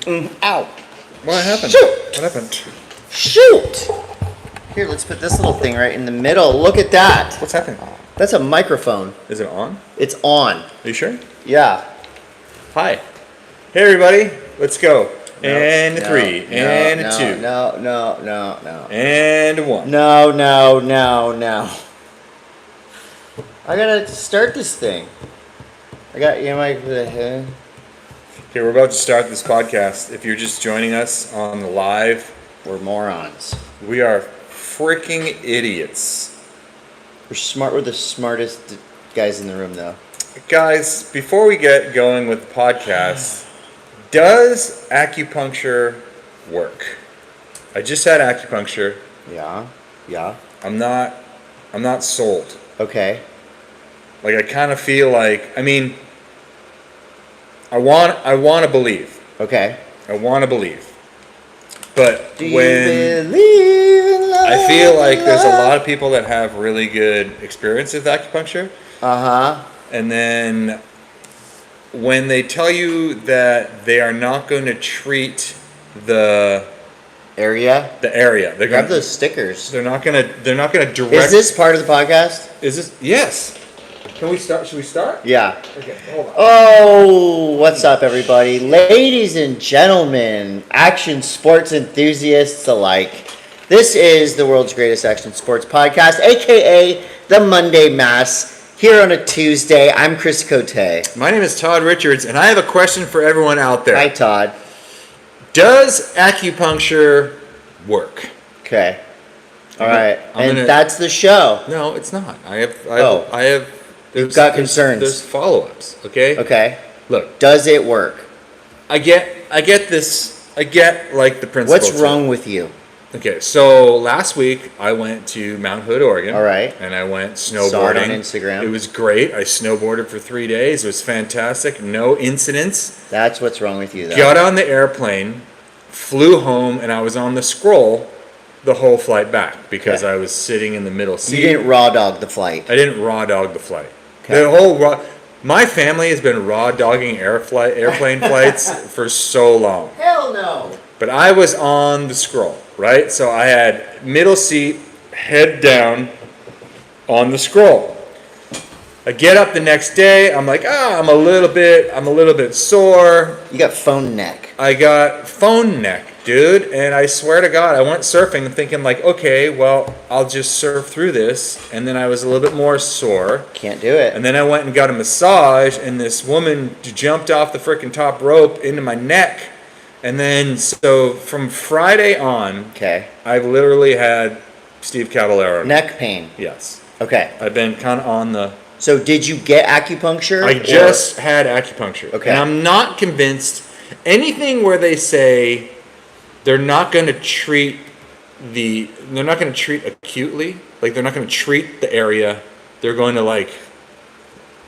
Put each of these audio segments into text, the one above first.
Ow. What happened? Shoot. What happened? Shoot. Here, let's put this little thing right in the middle. Look at that. What's happening? That's a microphone. Is it on? It's on. Are you sure? Yeah. Hi. Hey, everybody. Let's go. No, and no, 3. no, and no, 2. No. And 1. No. I gotta start this thing. I got Okay, we're about to start this podcast. If you're just joining us on the live, we're morons. we are freaking idiots. We're the smartest guys in the room, though. Guys, before we get going with the podcast, does acupuncture work? I just had acupuncture. Yeah. I'm not sold. Okay. Like, I kind of feel like, I mean, I want to believe. Okay. I want to believe. But Do you when believe in love? I feel like there's a lot of people that have really good experience with acupuncture. And then when they tell you that they are not going to treat the area, they're grab those stickers. They're not gonna direct. Is this part of the podcast? Is this? Yes. Can we start? Should we start? Yeah. Okay. Hold on. Oh, what's up, everybody? Ladies and gentlemen, action sports enthusiasts alike. This is the world's greatest action sports podcast, aka the Monday M.A.S.S. Here on a Tuesday. I'm Chris COte. My name is Todd Richards, and I have a question for everyone out there. Hi, Todd. Does acupuncture work? Okay. All right. I'm gonna- that's the show. No, it's not. I have. You've got concerns. There's follow-ups. Okay. Okay. Look, Does it work? I get this. I get like the principle. What's wrong with you? Okay, so last week I went to Mount Hood, Oregon. All right. And I went snowboarding. Saw it on Instagram. It was great. I snowboarded for 3 days. It was fantastic. No incidents. That's what's wrong with you, though. Got on the airplane, flew home, and I was on the scroll the whole flight back because I was sitting in the middle seat. You didn't raw dog the flight. I didn't raw dog the flight. Okay. My family has been raw dogging airplane flights for so long. Hell no. But I was on the scroll, right? So I had middle seat, head down on the scroll. I get up the next day, I'm like, I'm a little bit sore. You got phone neck. I got phone neck, dude, and I swear to God, I went surfing thinking like, okay, well, I'll just surf through this, and then I was a little bit more sore. Can't do it. And then I went and got a massage, and this woman jumped off the freaking top rope into my neck. And then, so from Friday on, I've literally had Steve Caballero. Neck pain. Yes. Okay. I've been kind of on the... So did you get acupuncture? I just had acupuncture. Okay. And I'm not convinced anything where they say they're not going to treat acutely, like they're not going to treat the area. They're going to like...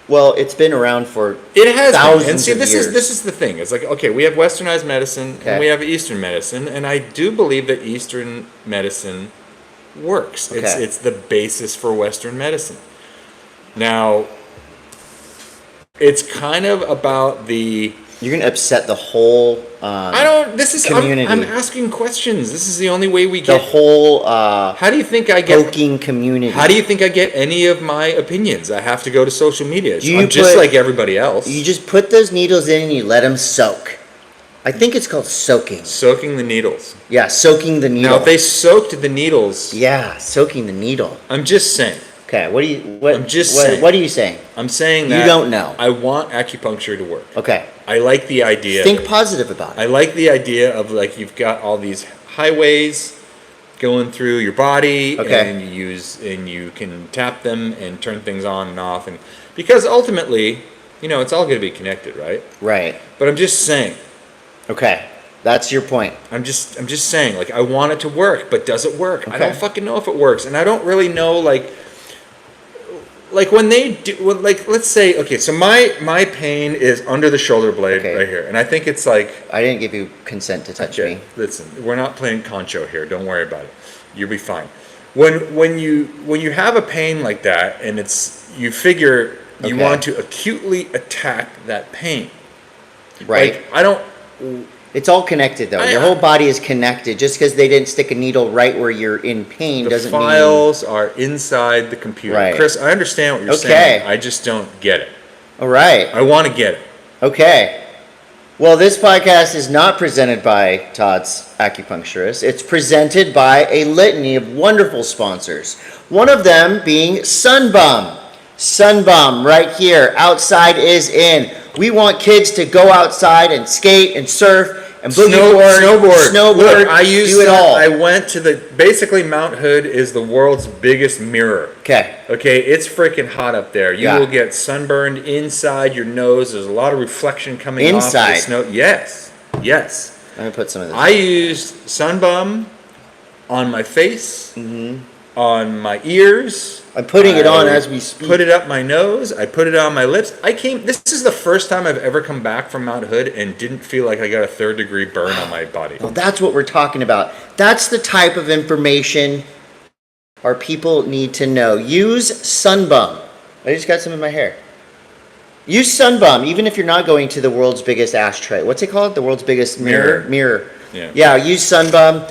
Well, it's been around for thousands and see, of this years. This is the thing. It's like, okay, we have westernized medicine and we have Eastern medicine, and I do believe that Eastern medicine works. Okay. It's the basis for Western medicine. Now, it's kind of about the... You're going to upset the whole community. I'm asking questions. This is the only way we get... The whole how do you think I get... poking community. How do you think I get any of my opinions? I have to go to social media. I'm just like everybody else. You just put those needles in and you let them soak. I think it's called soaking. Soaking the needles. Yeah, soaking the needle. Now, if they soaked the needles... Yeah, soaking the needle. I'm just saying. Okay, what are you saying? I'm saying that you don't know. I want acupuncture to work. Okay. I like the idea. Think positive about it. I like the idea of like you've got all these highways going through your body, and you can tap them and turn things on and off, and because ultimately, it's all going to be connected, right? Right. But I'm just saying. Okay. That's your point. I'm just saying, like, I want it to work, but does it work? Okay. I don't fucking know if it works, and I don't really know like when they do, like, let's say, okay, so my pain is under the shoulder blade right here, and I think it's like... I didn't give you consent to touch me. Listen, we're not playing concho here. Don't worry about it. You'll be fine. When you have a pain like that, and you figure you want to acutely attack that pain. Right. Like, I don't... It's all connected, though. Your whole body is connected. Just because they didn't stick a needle right where you're in pain doesn't mean... The files are inside the computer. Right. Chris, I understand what you're saying. I just don't get it. All right. I want to get it. Okay. Well, this podcast is not presented by Todd's acupuncturist. It's presented by a litany of wonderful sponsors. One of them being Sunbum. Sunbum right here. Outside is in. We want kids to go outside and skate and surf and snowboard. Look, do it all. I went to basically Mount Hood is the world's biggest mirror. Okay. Okay, it's freaking hot up there. You will get sunburned inside your nose. There's a lot of reflection coming off the snow. Yes. I'm going to put some of this. I used Sunbum on my face, on my ears. I'm putting it on as we speak. Put it up my nose. I put it on my lips. This is the first time I've ever come back from Mount Hood and didn't feel like I got a 3rd-degree burn on my body. Well, that's what we're talking about. That's the type of information our people need to know. Use Sunbum. I just got some in my hair. Use Sunbum, even if you're not going to the world's biggest ashtray. What's it called? The world's biggest mirror. Yeah, use Sunbum.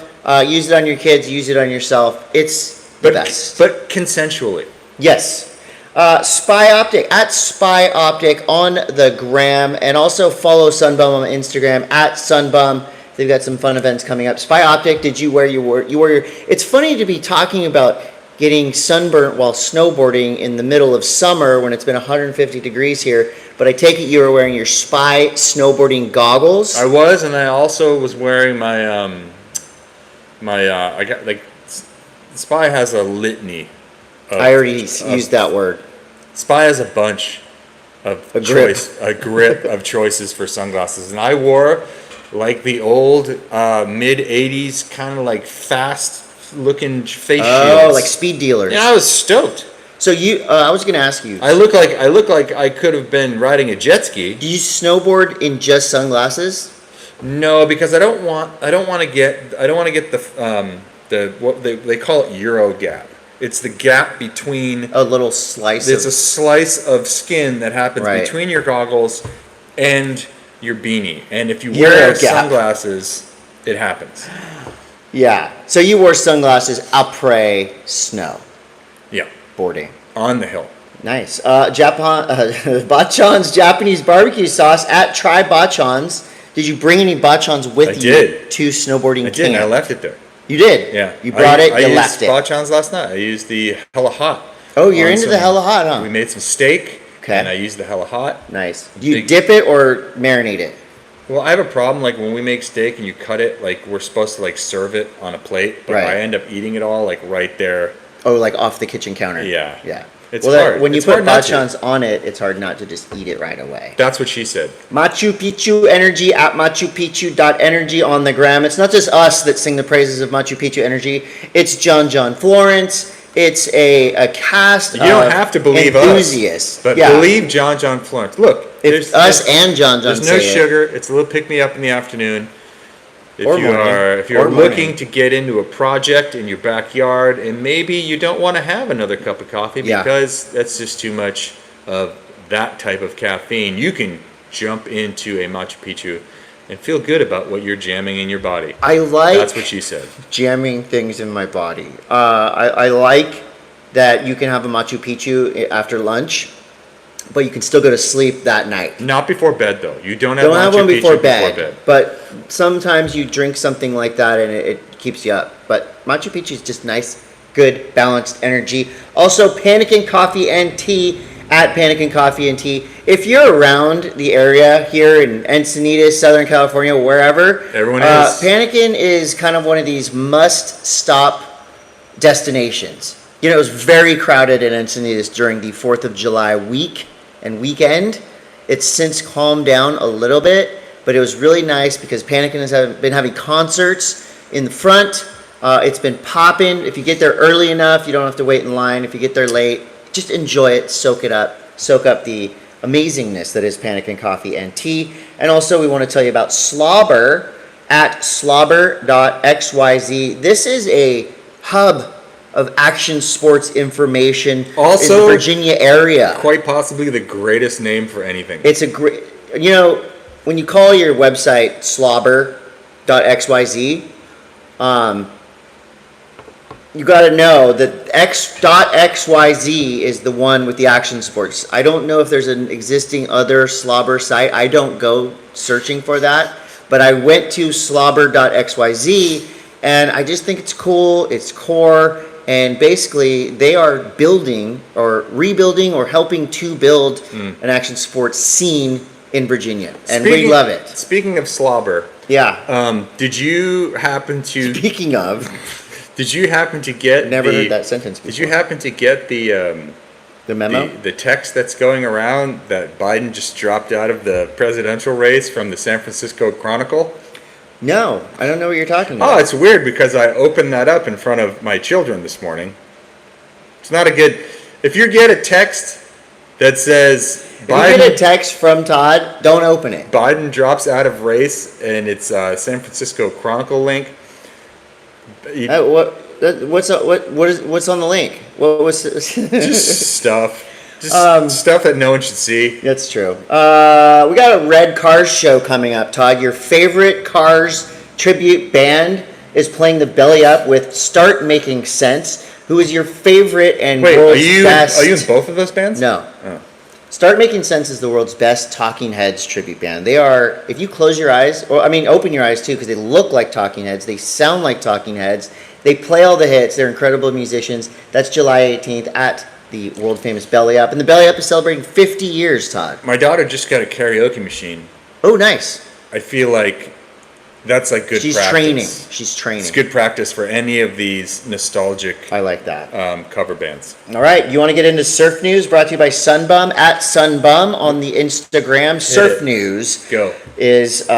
Use it on your kids. Use it on yourself. It's the best. But consensually. Yes. Spy Optic, at Spy Optic on the gram, and also follow Sunbum on Instagram, at Sunbum. They've got some fun events coming up. Spy Optic, did you wear your... It's funny to be talking about getting sunburnt while snowboarding in the middle of summer when it's been 150 degrees here, but I take it you were wearing your Spy snowboarding goggles. I was, and I also was wearing my... I got, like... Spy has a litany. I already used that word. Spy has a bunch of a grip of choices for sunglasses, and I wore like the old mid '80s kind of like fast looking face shields. Oh, like speed dealers. Yeah, I was stoked. So I was going to ask you. I look like I could have been riding a jet ski. Do you snowboard in just sunglasses? No, because I don't want to get what they call it Euro gap. It's the gap between a little slice. It's a slice of skin that happens between your goggles and your beanie. And if you wear sunglasses, it happens. Yeah. So you wore sunglasses après snow. Yeah. Boarding. On the hill. Nice. Bachan's Japanese barbecue sauce at Try Bachan's. Did you bring any Bachans with you to snowboarding camp? I did. I left it there. You did? Yeah. You brought you left it. I used Bachans last night. I used the Hella Hot. Oh, you're into the Hella Hot, huh? We made some steak, and I used the Hella Hot. Nice. Do you dip it or marinate it? Well, I have a problem, like, when we make steak and you cut it, like, we're supposed to, like, serve it on a plate, but I end up eating it all, like, right there. Oh, like off the kitchen counter? Yeah. Yeah. It's hard. When you put Bachans on it, it's hard not to just eat it right away. That's what she said. Machu Picchu Energy at MachuPicchu.energy on the gram. It's not just us that sing the praises of Machu Picchu Energy. It's John Florence. It's a cast of enthusiasts. You don't have to believe us, but believe John Florence. Look, it's us and John. There's no sugar. It's a little pick me up in the afternoon. If you're looking to get into a project in your backyard and maybe you don't want to have another cup of coffee because that's just too much of that type of caffeine, you can jump into a Machu Picchu and feel good about what you're jamming in your body. That's what she said. Jamming things in my body. I like that you can have a Machu Picchu after lunch, but you can still go to sleep that night. Not before bed, though. You don't have one before bed. But sometimes you drink something like that and it keeps you up. But Machu Picchu is just nice, good, balanced energy. Also, Panic & Coffee and Tea at Panic & Coffee and Tea. If you're around the area here in Encinitas, Southern California, wherever, everyone is. Panikin is kind of one of these must-stop destinations. You know, it was very crowded in Encinitas during the 4th of July week and weekend. It's since calmed down a little bit, but it was really nice because Panikin has been having concerts in the front. It's been popping. If you get there early enough, you don't have to wait in line. If you get there late, just enjoy it, soak it up, soak up the amazingness that is Panikin Coffee and Tea. And also we want to tell you about Slobber at slobber.xyz. This is a hub of action sports information also, in the Virginia area. Quite possibly the greatest name for anything. It's a great, when you call your website slobber.xyz, you got to know that x.xyz is the one with the action sports. I don't know if there's an existing other slobber site. I don't go searching for that, but I went to slobber.xyz, and I just think it's cool. It's core, and basically they are building or rebuilding or helping to build an action sports scene in Virginia, and we love it. Speaking of slobber, yeah. Did you happen to? Speaking of. Did you happen to get? Never heard that sentence before. Did you happen to get the memo? The text that's going around that Biden just dropped out of the presidential race from the San Francisco Chronicle? No, I don't know what you're talking about. Oh, it's weird because I opened that up in front of my children this morning. It's not a good. If you get a text that says Biden, if you get a text from Todd, don't open it. Biden drops out of race, and it's a San Francisco Chronicle link. What's on the link? Just stuff. Stuff that no one should see. That's true. We got a Red Cars show coming up, Todd. Your favorite Cars tribute band is playing the belly up with Start Making Sense, who is your favorite and world's best. Are you in both of those bands? No. Oh. Start Making Sense is the world's best Talking Heads tribute band. They are, if you close your eyes, open your eyes too, because they look like Talking Heads. They sound like Talking Heads. They play all the hits. They're incredible musicians. That's July 18th at the world famous Belly Up. And the Belly Up is celebrating 50 years, Todd. My daughter just got a karaoke machine. Oh, nice. I feel like that's like good She's practice. She's training. It's good practice for any of these nostalgic I like that. Cover bands. All right. You want to get into surf news? Brought to you by Sunbum at Sunbum on the Instagram. Surf news is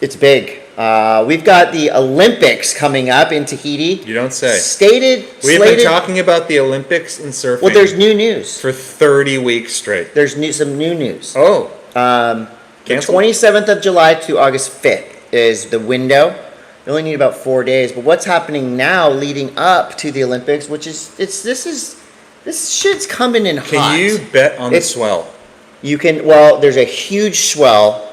it's big. We've got the Olympics coming up in Tahiti. You don't say. We've been talking about the Olympics in surfing. Well, there's new news. For 30 weeks straight. There's some new news. Oh. The 27th of July to August 5th is the window. You only need about 4 days. But what's happening now leading up to the Olympics, this shit's coming in hot. Can you bet on the swell? You can. Well, there's a huge swell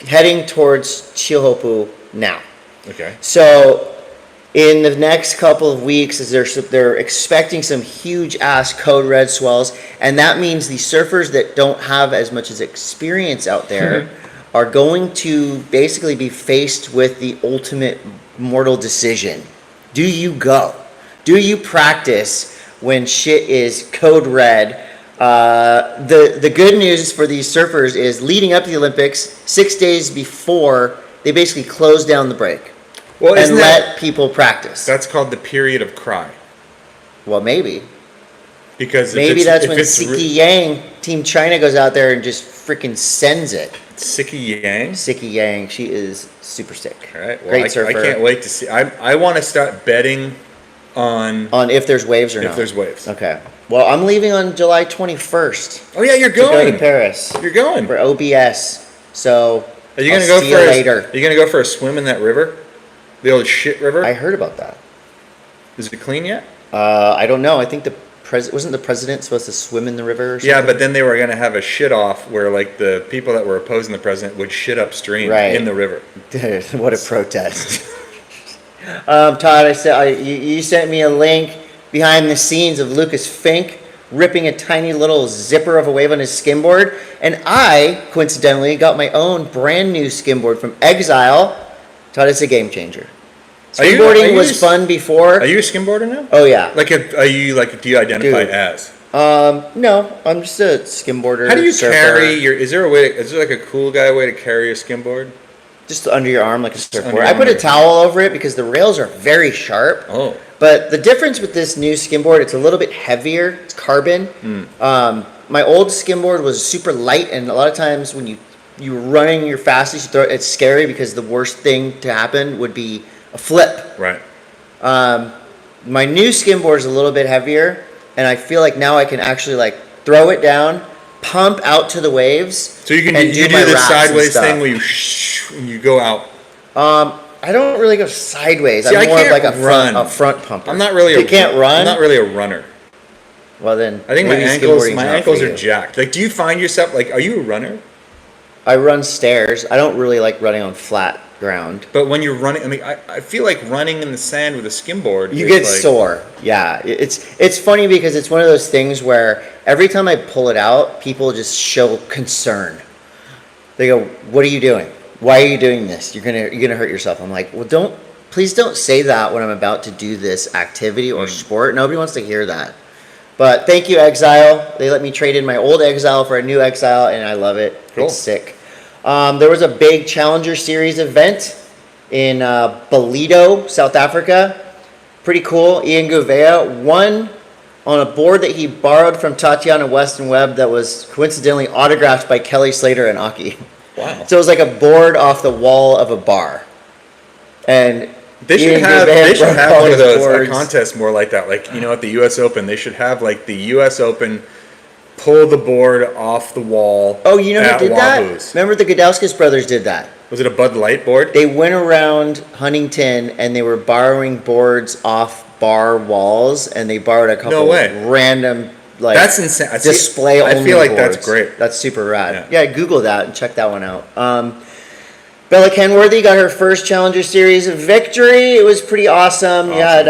heading towards Chihopu now. Okay. So in the next couple of weeks, they're expecting some huge ass code red swells, and that means the surfers that don't have as much as experience out there are going to basically be faced with the ultimate mortal decision. Do you go? Do you practice when shit is code red? The good news for these surfers is leading up to the Olympics, 6 days before, they basically close down the break and let people practice. That's called the period of cry. Well, maybe. Because maybe that's when Siki Yang, Team China, goes out there and just freaking sends it. Siki Yang? Siki Yang, she is super sick. All right. Well, great surfer. I can't wait to see. I want to start betting on if there's waves or not. If there's waves. Okay. Well, I'm leaving on July 21st. Oh yeah, you're going. To go to Paris. You're going for OBS. So are you gonna go for later? Are you gonna go for a swim in that river, the old shit river? I heard about that. Is it clean yet? I don't know. I think wasn't the president supposed to swim in the river or something? Yeah, but then they were gonna have a shit off where like the people that were opposing the president would shit upstream in the river. Dude, what a protest! Todd, you sent me a link behind the scenes of Lucas Fink ripping a tiny little zipper of a wave on his skimboard, and I coincidentally got my own brand new skimboard from Exile. Todd, it's a game changer. Skimboarding was fun before. Are you a skimboarder now? Oh yeah. Do you identify as? No, I'm just a skimboarder. How do you carry your? Is there like a cool guy way to carry a skimboard? Just under your arm like a surfboard. I put a towel over it because the rails are very sharp. Oh. But the difference with this new skimboard, it's a little bit heavier. It's carbon. My old skimboard was super light, and a lot of times when you were running your fastest, it's scary because the worst thing to happen would be a flip. Right. My new skimboard is a little bit heavier, and I feel like now I can actually like throw it down, pump out to the waves. So you do this sideways thing where you go out. I don't really go sideways. See, I'm more of like a front pumper. I'm not really. You can't run. I'm not really a runner. Well then, I think my ankles are jacked. Like, do you find yourself like? Are you a runner? I run stairs. I don't really like running on flat ground. But when you're running, I mean, I feel like running in the sand with a skimboard. You get sore. Yeah, it's funny because it's one of those things where every time I pull it out, people just show concern. They go, "What are you doing? Why are you doing this? You're gonna hurt yourself." I'm like, "Well, please don't say that when I'm about to do this activity or sport. Nobody wants to hear that." But thank you, Exile. They let me trade in my old Exile for a new Exile, and I love it. Cool. It's sick. There was a big Challenger Series event in Ballito, South Africa. Pretty cool. Ian Gouveia won on a board that he borrowed from Tatiana Weston Webb that was coincidentally autographed by Kelly Slater and Aki. Wow. So it was like a board off the wall of a bar. And they should have one of those, a contest more like that. Like, at the U.S. Open, they should have like the U.S. Open pull the board off the wall. Oh, you know who did Waboo's. that? Remember the Godowskis brothers did that. Was it a Bud Light board? They went around Huntington and they were borrowing boards off bar walls, and they borrowed a couple random that's insane. Display only. I feel like boards. that's great. That's super rad. Yeah, Google that and check that one out. Bella Kenworthy got her first Challenger Series victory. It was pretty awesome. You had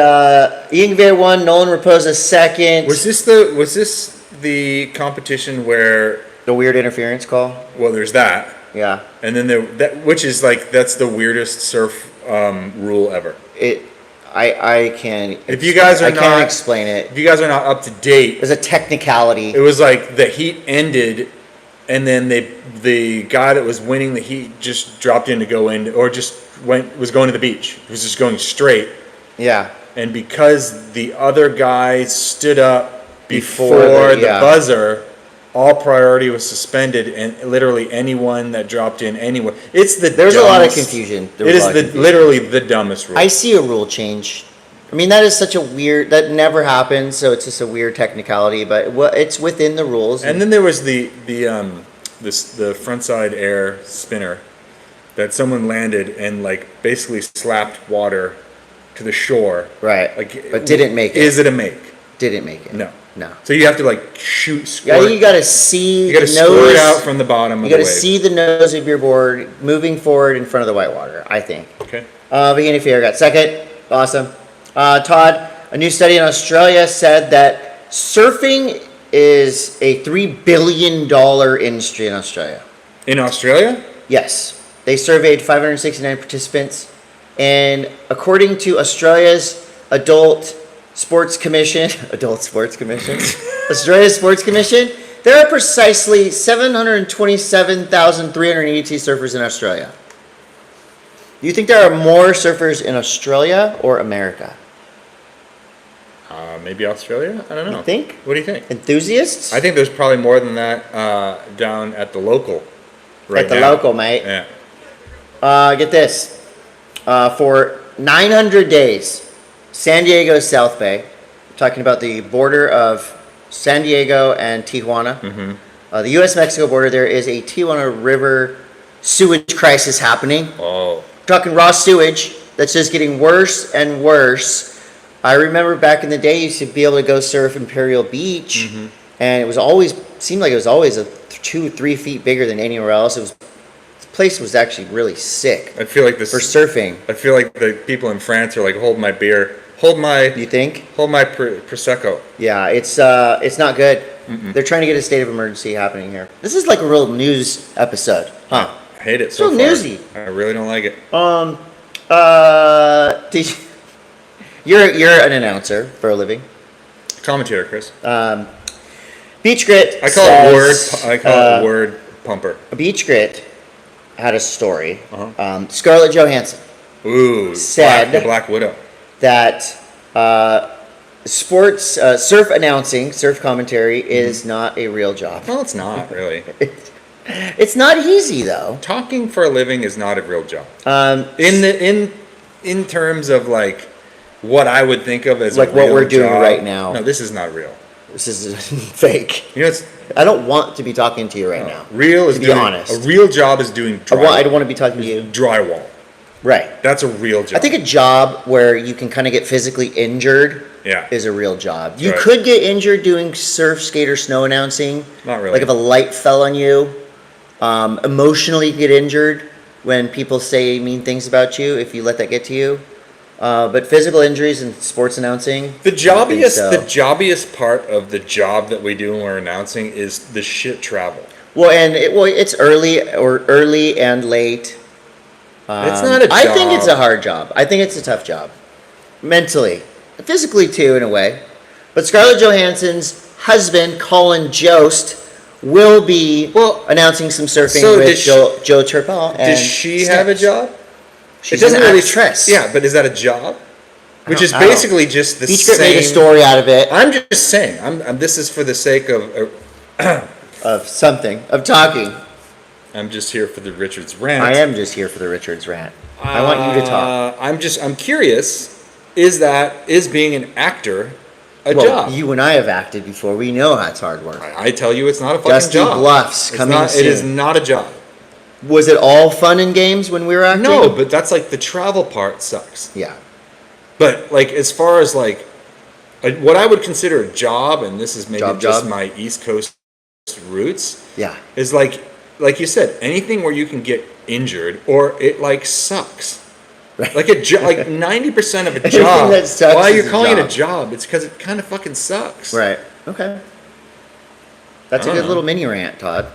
Ian Gouveia won, Nolan Raposa second. Was this the competition where the weird interference call? Well, there's that. Yeah. And then which is like that's the weirdest surf rule ever. I can't. If you guys are I can't explain it. If you guys are not up to date, there's a technicality. It was like the heat ended, and then the guy that was winning the heat just dropped in to go in, or was going to the beach. He was just going straight. Yeah. And because the other guy stood up before the buzzer, all priority was suspended, and literally anyone that dropped in anywhere. There's a lot of confusion. Literally the dumbest rule. I see a rule change. I mean, that is such a weird. That never happens, so it's just a weird technicality. But it's within the rules. And then there was the frontside air spinner that someone landed and like basically slapped water to the shore. Right. But didn't make it. Is it a make? Didn't make it. No. No. So you have to like squirt. Yeah, you got to see. You got to squirt out from the bottom. You got to see the nose of your board moving forward in front of the whitewater. I think. Okay. Bikini Fear got second. Awesome. Todd, a new study in Australia said that surfing is a $3 billion industry in Australia. In Australia? Yes. They surveyed 569 participants, and according to Australia's Australia's Sports Commission, there are precisely 727,382 surfers in Australia. Do you think there are more surfers in Australia or America? Maybe Australia? I don't know. You think? What do you think? Enthusiasts? I think there's probably more than that down at the local right now. At the local, mate. Yeah. Get this. For 900 days, San Diego South Bay, talking about the border of San Diego and Tijuana, the U.S.-Mexico border, there is a Tijuana River Sewage crisis happening. Oh. Talking raw sewage that's just getting worse and worse. I remember back in the day, you used to be able to go surf Imperial Beach, and it seemed like it was always 2-3 feet bigger than anywhere else. The place was actually really sick. I feel like for surfing. I feel like the people in France are like, hold my beer, You think? Hold my prosecco. Yeah, it's not good. They're trying to get a state of emergency happening here. This is like a real news episode, huh? I hate it so far. Newsy. I really don't like it. You're an announcer for a living. Commentator, Chris. Beach Grit. I call it word pumper. Beach Grit had a story. Scarlett Johansson. Ooh, said the Black Widow. That surf announcing, surf commentary is not a real job. Well, it's not really. It's not easy though. Talking for a living is not a real job. In terms of like what I would think of as like a real what we're doing job, right now. No, this is not real. This is fake. It's. I don't want to be talking to you right now. Real is to be honest. A real job is doing drywall. I don't want to be talking to you. Drywall. Right. That's a real job. I think a job where you can kind of get physically injured is a real job. You could get injured doing surf, skate, or snow announcing. Not really. Like if a light fell on you, Emotionally get injured when people say mean things about you if you let that get to you. But physical injuries in sports announcing, The jobbiest, so. the jobbiest part of the job that we do when we're announcing is the shit travel. Well, it's early and late. It's not a job. I think it's a hard job. I think it's a tough job, mentally, physically too, in a way. But Scarlett Johansson's husband, Colin Jost, will be announcing some surfing with Joe Turpel. Does she have a job? She's an actress. Yeah, but is that a job? Which is basically just the Beach same. made a story out of it. I'm just saying. This is for the sake of talking. I'm just here for the Richards rant. I am just here for the Richards rant. I want you to talk. I'm curious. Is being an actor a job? You and I have acted before. We know how it's hard work. I tell you, it's not a fucking Dusty job. Bluffs coming soon. It is not a job. Was it all fun and games when we were acting? No, but that's like the travel part sucks. Yeah. But like as far as like what I would consider a job, and this is maybe just my East Coast roots. Yeah. Is like you said, anything where you can get injured or it like sucks. Right. Like 90% of a job. That sucks why you're calling it a job? It's because it kind of fucking sucks. Right. Okay. That's a good little mini rant, Todd.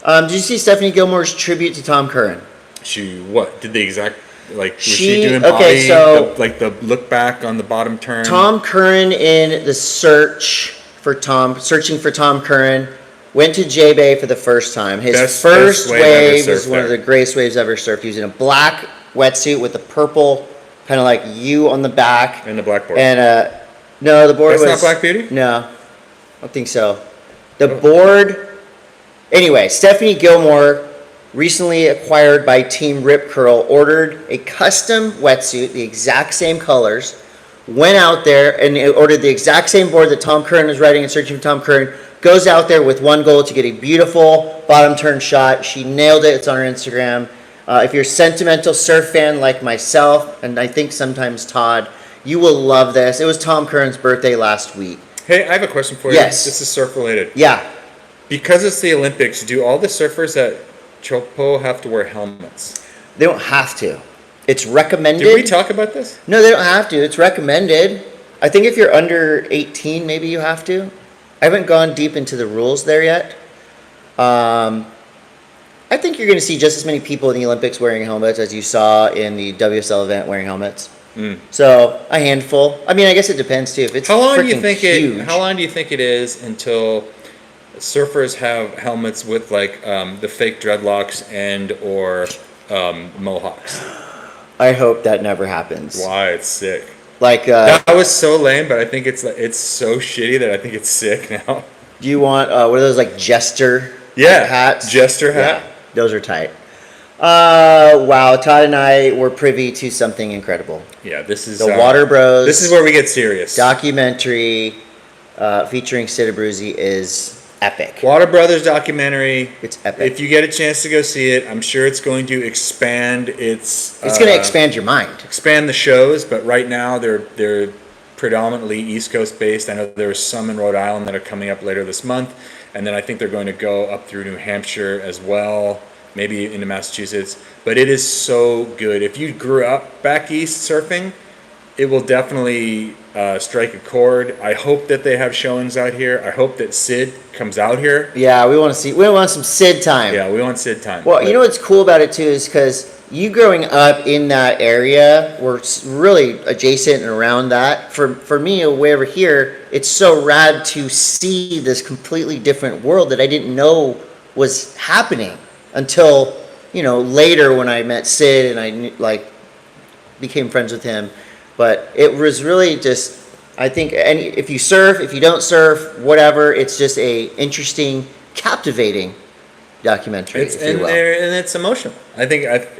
Did you see Stephanie Gilmore's tribute to Tom Curren? She did the exact was she doing body, the look back on the bottom turn? Tom Curren in the searching for Tom Curren went to J-Bay for the first time. His first wave was one of the greatest waves ever surfed. He was in a black wetsuit with a purple kind of like U on the back. And the black board. And no, the board was... That's not Black Beauty? No, I don't think so. The board... Anyway, Stephanie Gilmore, recently acquired by Team Rip Curl, ordered a custom wetsuit, the exact same colors, went out there and ordered the exact same board that Tom Curren was riding and searching for Tom Curren, goes out there with one goal to get a beautiful bottom turn shot. She nailed it. It's on her Instagram. If you're a sentimental surf fan like myself, and I think sometimes Todd, you will love this. It was Tom Curren's birthday last week. Hey, I have a question for you. Yes. This is surf related. Yeah. Because it's the Olympics, do all the surfers at Chopo have to wear helmets? They don't have to. It's recommended. Did we talk about this? No, they don't have to. It's recommended. I think if you're under 18, maybe you have to. I haven't gone deep into the rules there yet. I think you're going to see just as many people in the Olympics wearing helmets as you saw in the WSL event wearing helmets. So a handful. I mean, I guess it depends too. If it's How long do you think it is until surfers have helmets with like the fake dreadlocks and or mohawks? I hope that never happens. Why? It's sick. Like that was so lame, but I think it's so shitty that I think it's sick now. Do you want what are those like jester hats? Jester hat. Yeah, those are tight. Wow, Todd and I were privy to something incredible. Yeah, this is the WaterBros. This is where we get serious. Documentary featuring Sid Abruzzi is epic. WaterBros documentary. It's epic. If you get a chance to go see it, I'm sure it's going to expand its... It's going to expand your mind. Expand the shows, but right now they're predominantly East Coast based. I know there's some in Rhode Island that are coming up later this month, and then I think they're going to go up through New Hampshire as well, maybe into Massachusetts. But it is so good. If you grew up back east surfing, it will definitely strike a chord. I hope that they have showings out here. I hope that Sid comes out here. Yeah, we want some Sid time. Yeah, we want Sid time. Well, you know what's cool about it too is because you growing up in that area were really adjacent and around that. For me, way over here, it's so rad to see this completely different world that I didn't know was happening until later when I met Sid and I became friends with him. But it was really just, I think, if you surf, if you don't surf, whatever, it's just a interesting, captivating documentary. And it's emotional. I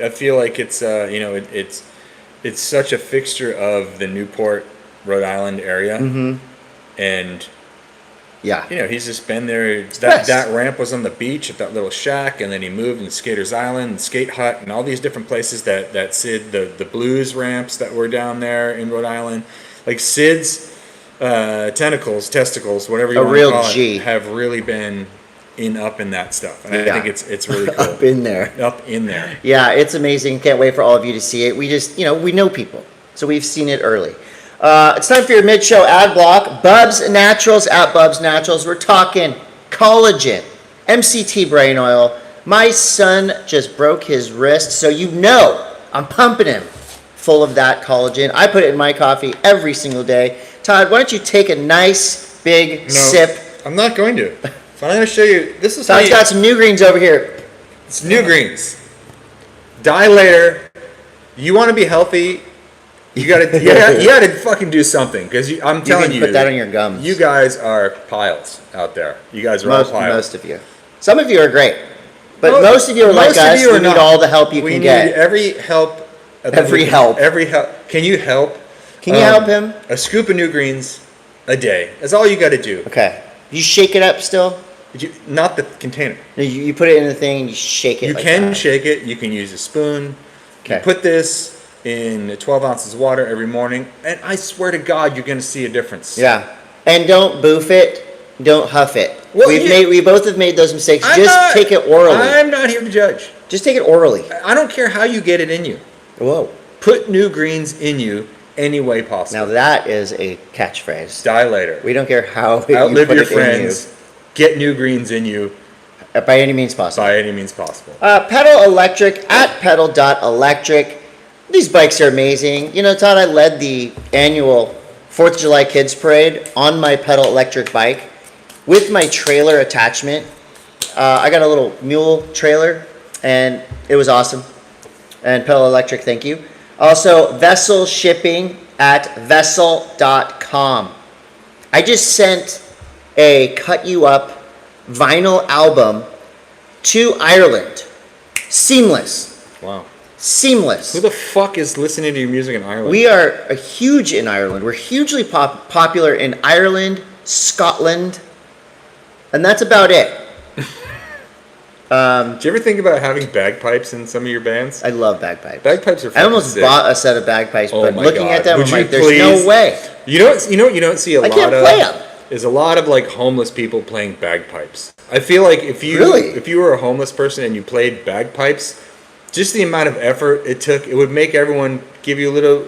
feel like it's it's such a fixture of the Newport, Rhode Island area, and yeah, he's just been there. That ramp was on the beach at that little shack, and then he moved in Skaters Island, and Skate Hut, and all these different places that Sid, the blues ramps that were down there in Rhode Island, like Sid's testicles, whatever you want to call it, have really been up in that stuff. And I think it's really cool. Up in there. Up in there. Yeah, it's amazing. Can't wait for all of you to see it. We just, we know people, so we've seen it early. It's time for your mid-show ad block. Bubs Naturals at Bubs Naturals. We're talking collagen, MCT brain oil. My son just broke his wrist, so I'm pumping him full of that collagen. I put it in my coffee every single day. Todd, why don't you take a nice big sip? I'm not going to. So I'm going to show you. This is Todd's got some new greens over here. It's new greens. Dilator. You want to be healthy? You gotta fucking do something, because I'm telling you, put that on your gums. You guys are piles out there. You guys are all piles. Most of you. Some of you are great, but most of you are like us. You need all the help you can get. We need every help. Every help. Can you help? Can you help him? A scoop of new greens a day. That's all you got to do. Okay. You shake it up still? Not the container. No, you put it in the thing and you shake it. You can shake it. You can use a spoon. Okay. You put this in 12 ounces of water every morning, and I swear to God, you're going to see a difference. Yeah. And don't boof it. Don't huff it. Well, we both have made those mistakes. Take it orally. I'm not here to judge. Just take it orally. I don't care how you get it in you. Whoa. Put new greens in you any way possible. Now that is a catchphrase. Dilator. We don't care how Outlive you put your it friends. in you. Get new greens in you. By any means possible. By any means possible. Pedal Electric at pedal.electric. These bikes are amazing. Todd, I led the annual 4th of July Kids Parade on my Pedal Electric bike with my trailer attachment. I got a little mule trailer, and it was awesome. And Pedal Electric, thank you. Also, Vessel Shipping at vessel.com. I just sent a Cut You Up vinyl album to Ireland. Seamless. Wow. Seamless. Who the fuck is listening to your music in Ireland? We are huge in Ireland. We're hugely popular in Ireland, Scotland, and that's about it. Do you ever think about having bagpipes in some of your bands? I love bagpipes. Bagpipes are fucking I almost sick. bought a set of bagpipes, but looking at them, Would I'm you like, there's please? no way. You know what you don't see a I lot can't of? play them. Is a lot of like homeless people playing bagpipes. I feel like if you were a homeless person and you played bagpipes, just the amount of effort it took, it would make everyone give you a little.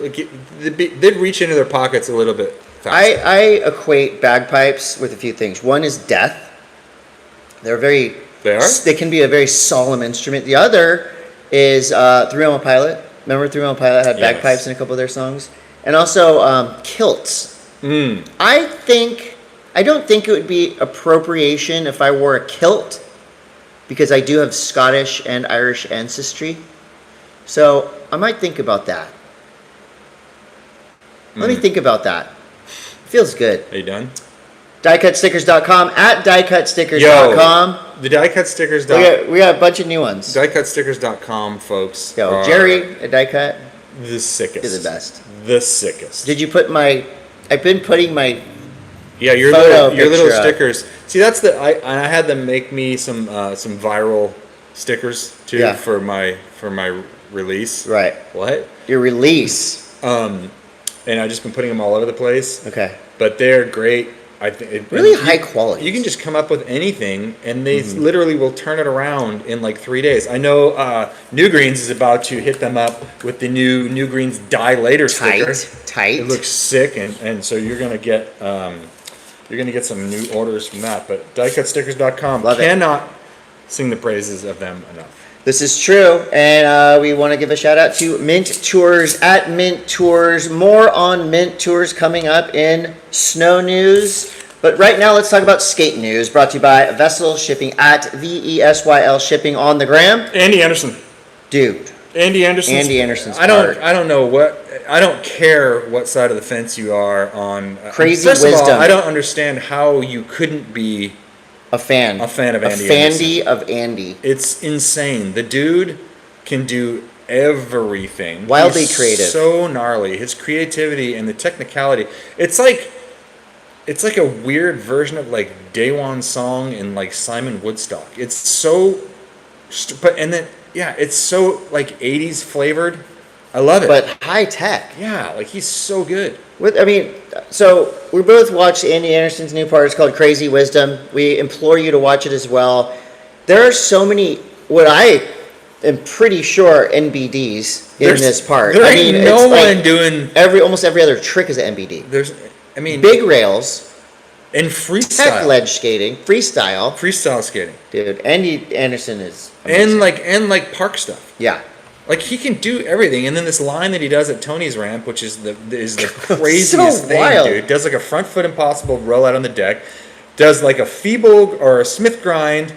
They'd reach into their pockets a little bit faster. I equate bagpipes with a few things. One is death. They can be a very solemn instrument. The other is 3 on Pilot. Remember 3 on Pilot had bagpipes in a couple of their songs? And also kilts. I don't think it would be appropriation if I wore a kilt, because I do have Scottish and Irish ancestry. So I might think about that. Let me think about that. Feels good. Are you done? DiecutStickers.com at DiecutStickers.com. The DiecutStickers. We got a bunch of new ones. DiecutStickers.com, folks. Jerry at Diecut. The sickest. Is the best. The sickest. Did you put I've been putting my your little stickers. See, that's I had them make me some viral stickers too for my release. Right. What? Your release. And I've just been putting them all over the place. Okay. But they're great. I think really high quality. You can just come up with anything, and they literally will turn it around in like 3 days. I know New Greens is about to hit them up with the new Greens Dilator sticker. Tight. It looks sick, and so you're gonna get some new orders from that. But diecutstickers.com cannot sing the praises of them enough. This is true, and we want to give a shout out to Mint Tours at Mint Tours. More on Mint Tours coming up in snow news. But right now, let's talk about skate news, brought to you by Vessel Shipping at VESYL Shipping on the gram. Andy Anderson. Dude. Andy Anderson's I don't care what side of the fence you are on. Crazy first wisdom. Of all, I don't understand how you couldn't be a fan of Andy Anderson. A fandy of Andy. It's insane. The dude can do everything. Wildly creative. So gnarly. His creativity and the technicality. It's like a weird version of like Daewon's song and like Simon Woodstock. It's so, it's so like 80s flavored. I love it. But high tech. Yeah, like he's so good. So we both watched Andy Anderson's new part. It's called Crazy Wisdom. We implore you to watch it as well. There are so many, what I am pretty sure NBDs in this part. There ain't no one doing almost every other trick is an NBD. Big rails. And freestyle. Tech ledge skating. Freestyle skating. Dude, Andy Anderson is amazing. And like park stuff. Yeah. Like he can do everything, and then this line that he does at Tony's ramp, which is the craziest so thing, wild. dude. Does like a front foot impossible roll out on the deck, does like a feeble or a Smith grind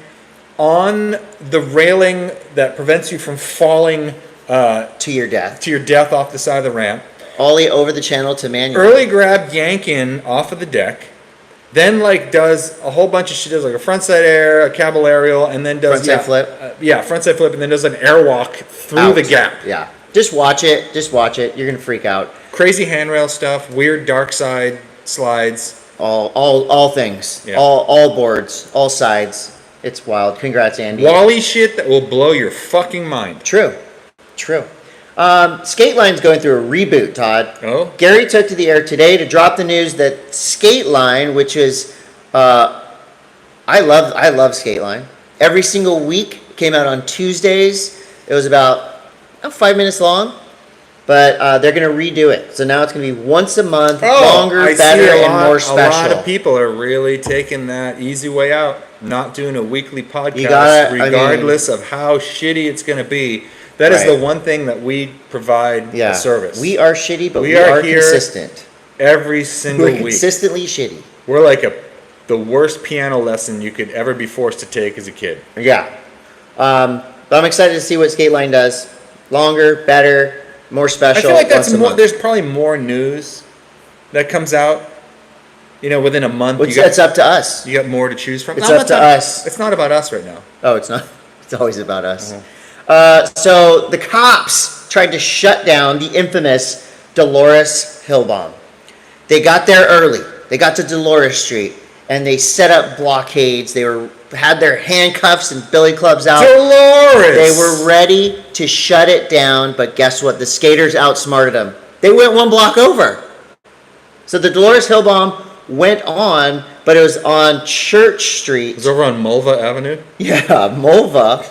on the railing that prevents you from falling to your death off the side of the ramp. Ollie over the channel to manual. Early grab yank in off of the deck. Then does a whole bunch of shit. Does like a frontside air, a caballerial, and then does frontside flip. Frontside flip, and then does an airwalk through the gap. Yeah, just watch it. You're gonna freak out. Crazy handrail stuff, weird dark side slides. All things. Yeah. All boards, all sides. It's wild. Congrats, Andy. Wally shit that will blow your fucking mind. True. Skate Line's going through a reboot, Todd. Oh? Gary took to the air today to drop the news that Skate Line, which is, I love Skate Line. Every single week, came out on Tuesdays. It was about 5 minutes long, but they're going to redo it. So now it's going to be once a month, longer, better, and more special. A lot of people are really taking that easy way out, not doing a weekly podcast, regardless of how shitty it's going to be. That is the one thing that we provide a service. We are shitty, but we are consistent. Every single week. Consistently shitty. We're like the worst piano lesson you could ever be forced to take as a kid. Yeah. But I'm excited to see what Skate Line does. Longer, better, more special. I feel like there's probably more news that comes out, within a month. It's up to us. You got more to choose from. It's up to us. It's not about us right now. Oh, it's not. It's always about us. So the cops tried to shut down the infamous Dolores Hill bomb. They got there early. They got to Dolores Street, and they set up blockades. They had their handcuffs and billy clubs out. Dolores! They were ready to shut it down, but guess what? The skaters outsmarted them. They went one block over. So the Dolores Hill bomb went on, but it was on Church Street. It was over on Mulva Avenue? Yeah, Mulva.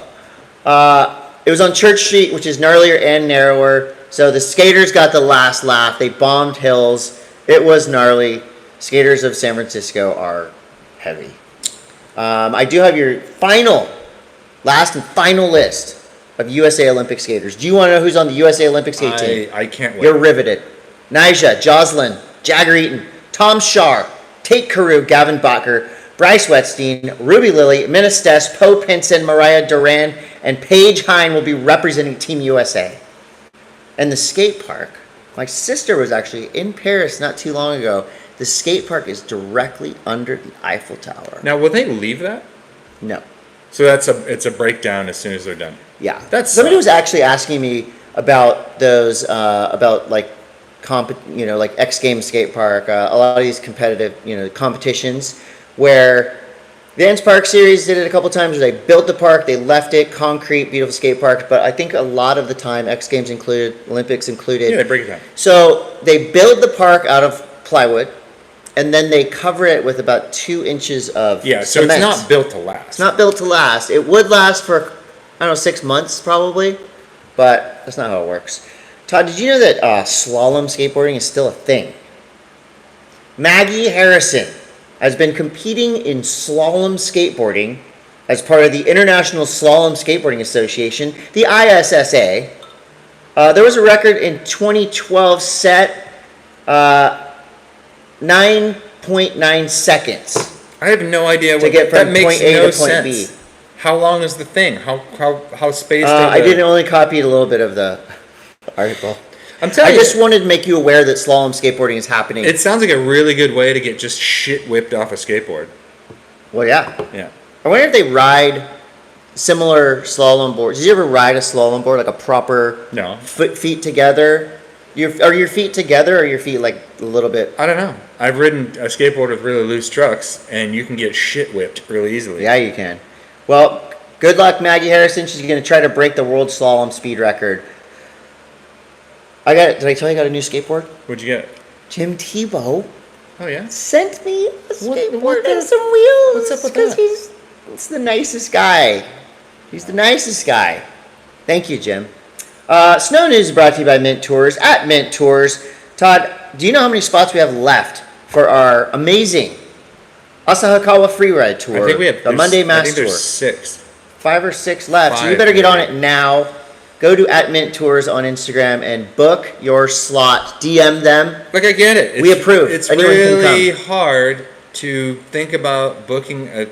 It was on Church Street, which is gnarlier and narrower. So the skaters got the last laugh. They bombed hills. It was gnarly. Skaters of San Francisco are heavy. I do have your last and final list of USA Olympic skaters. Do you want to know who's on the USA Olympic skate team? I can't wait. You're riveted. Nyjah, Jocelyn, Jagger Eaton, Tom Shar, Tate Carew, Gavin Bacher, Bryce Wetstein, Ruby Lilly, M.A.S.S, Poe Pinson, Mariah Duran, and Paige Hine will be representing Team USA. And the skate park, my sister was actually in Paris not too long ago. The skate park is directly under the Eiffel Tower. Now, will they leave that? No. So it's a breakdown as soon as they're done. Yeah. Somebody was actually asking me about those, like X Games skate park, a lot of these competitive, competitions where the Ants Park Series did it a couple times where they built the park, they left it, concrete, beautiful skate park, but I think a lot of the time, X Games included, Olympics included. Yeah, they break it down. So they build the park out of plywood, and then they cover it with about 2 inches of cement. It's not built to last. It's not built to last. It would last for, 6 months probably, but that's not how it works. Todd, did you know that slalom skateboarding is still a thing? Maggie Harrison has been competing in slalom skateboarding as part of the International Slalom Skateboarding Association, the ISSA. There was a record in 2012 set 9.9 seconds. I have no idea to get from that makes point A no to point sense. B. How long is the thing? How spaced are I didn't only copy a little bit of the article. I'm telling you. I just wanted to make you aware that slalom skateboarding is happening. It sounds like a really good way to get just shit whipped off a skateboard. Well, yeah. Yeah. I wonder if they ride similar slalom boards. Did you ever ride a slalom board, like a proper feet together? Are your feet together or are your feet like a little bit? I don't know. I've ridden a skateboard with really loose trucks, and you can get shit whipped really easily. Yeah, you can. Well, good luck, Maggie Harrison. She's going to try to break the world slalom speed record. Did I tell you I got a new skateboard? What'd you get? Jim Tebow Oh yeah. sent me a skateboard what and the- some wheels. what's up with 'cause that? He's the nicest guy. He's the nicest guy. Thank you, Jim. Snow News is brought to you by Mint Tours at Mint Tours. Todd, do you know how many spots we have left for our amazing Asahikawa Freeride Tour? I think we have the Monday I M.A.S.S think tour. there's 6. 5 or 6 left. So you 5, better get on maybe. it now. Go to at Mint Tours on Instagram and book your slot. DM them. Look, I get it. We approve. It's Anyone can really hard to think about booking a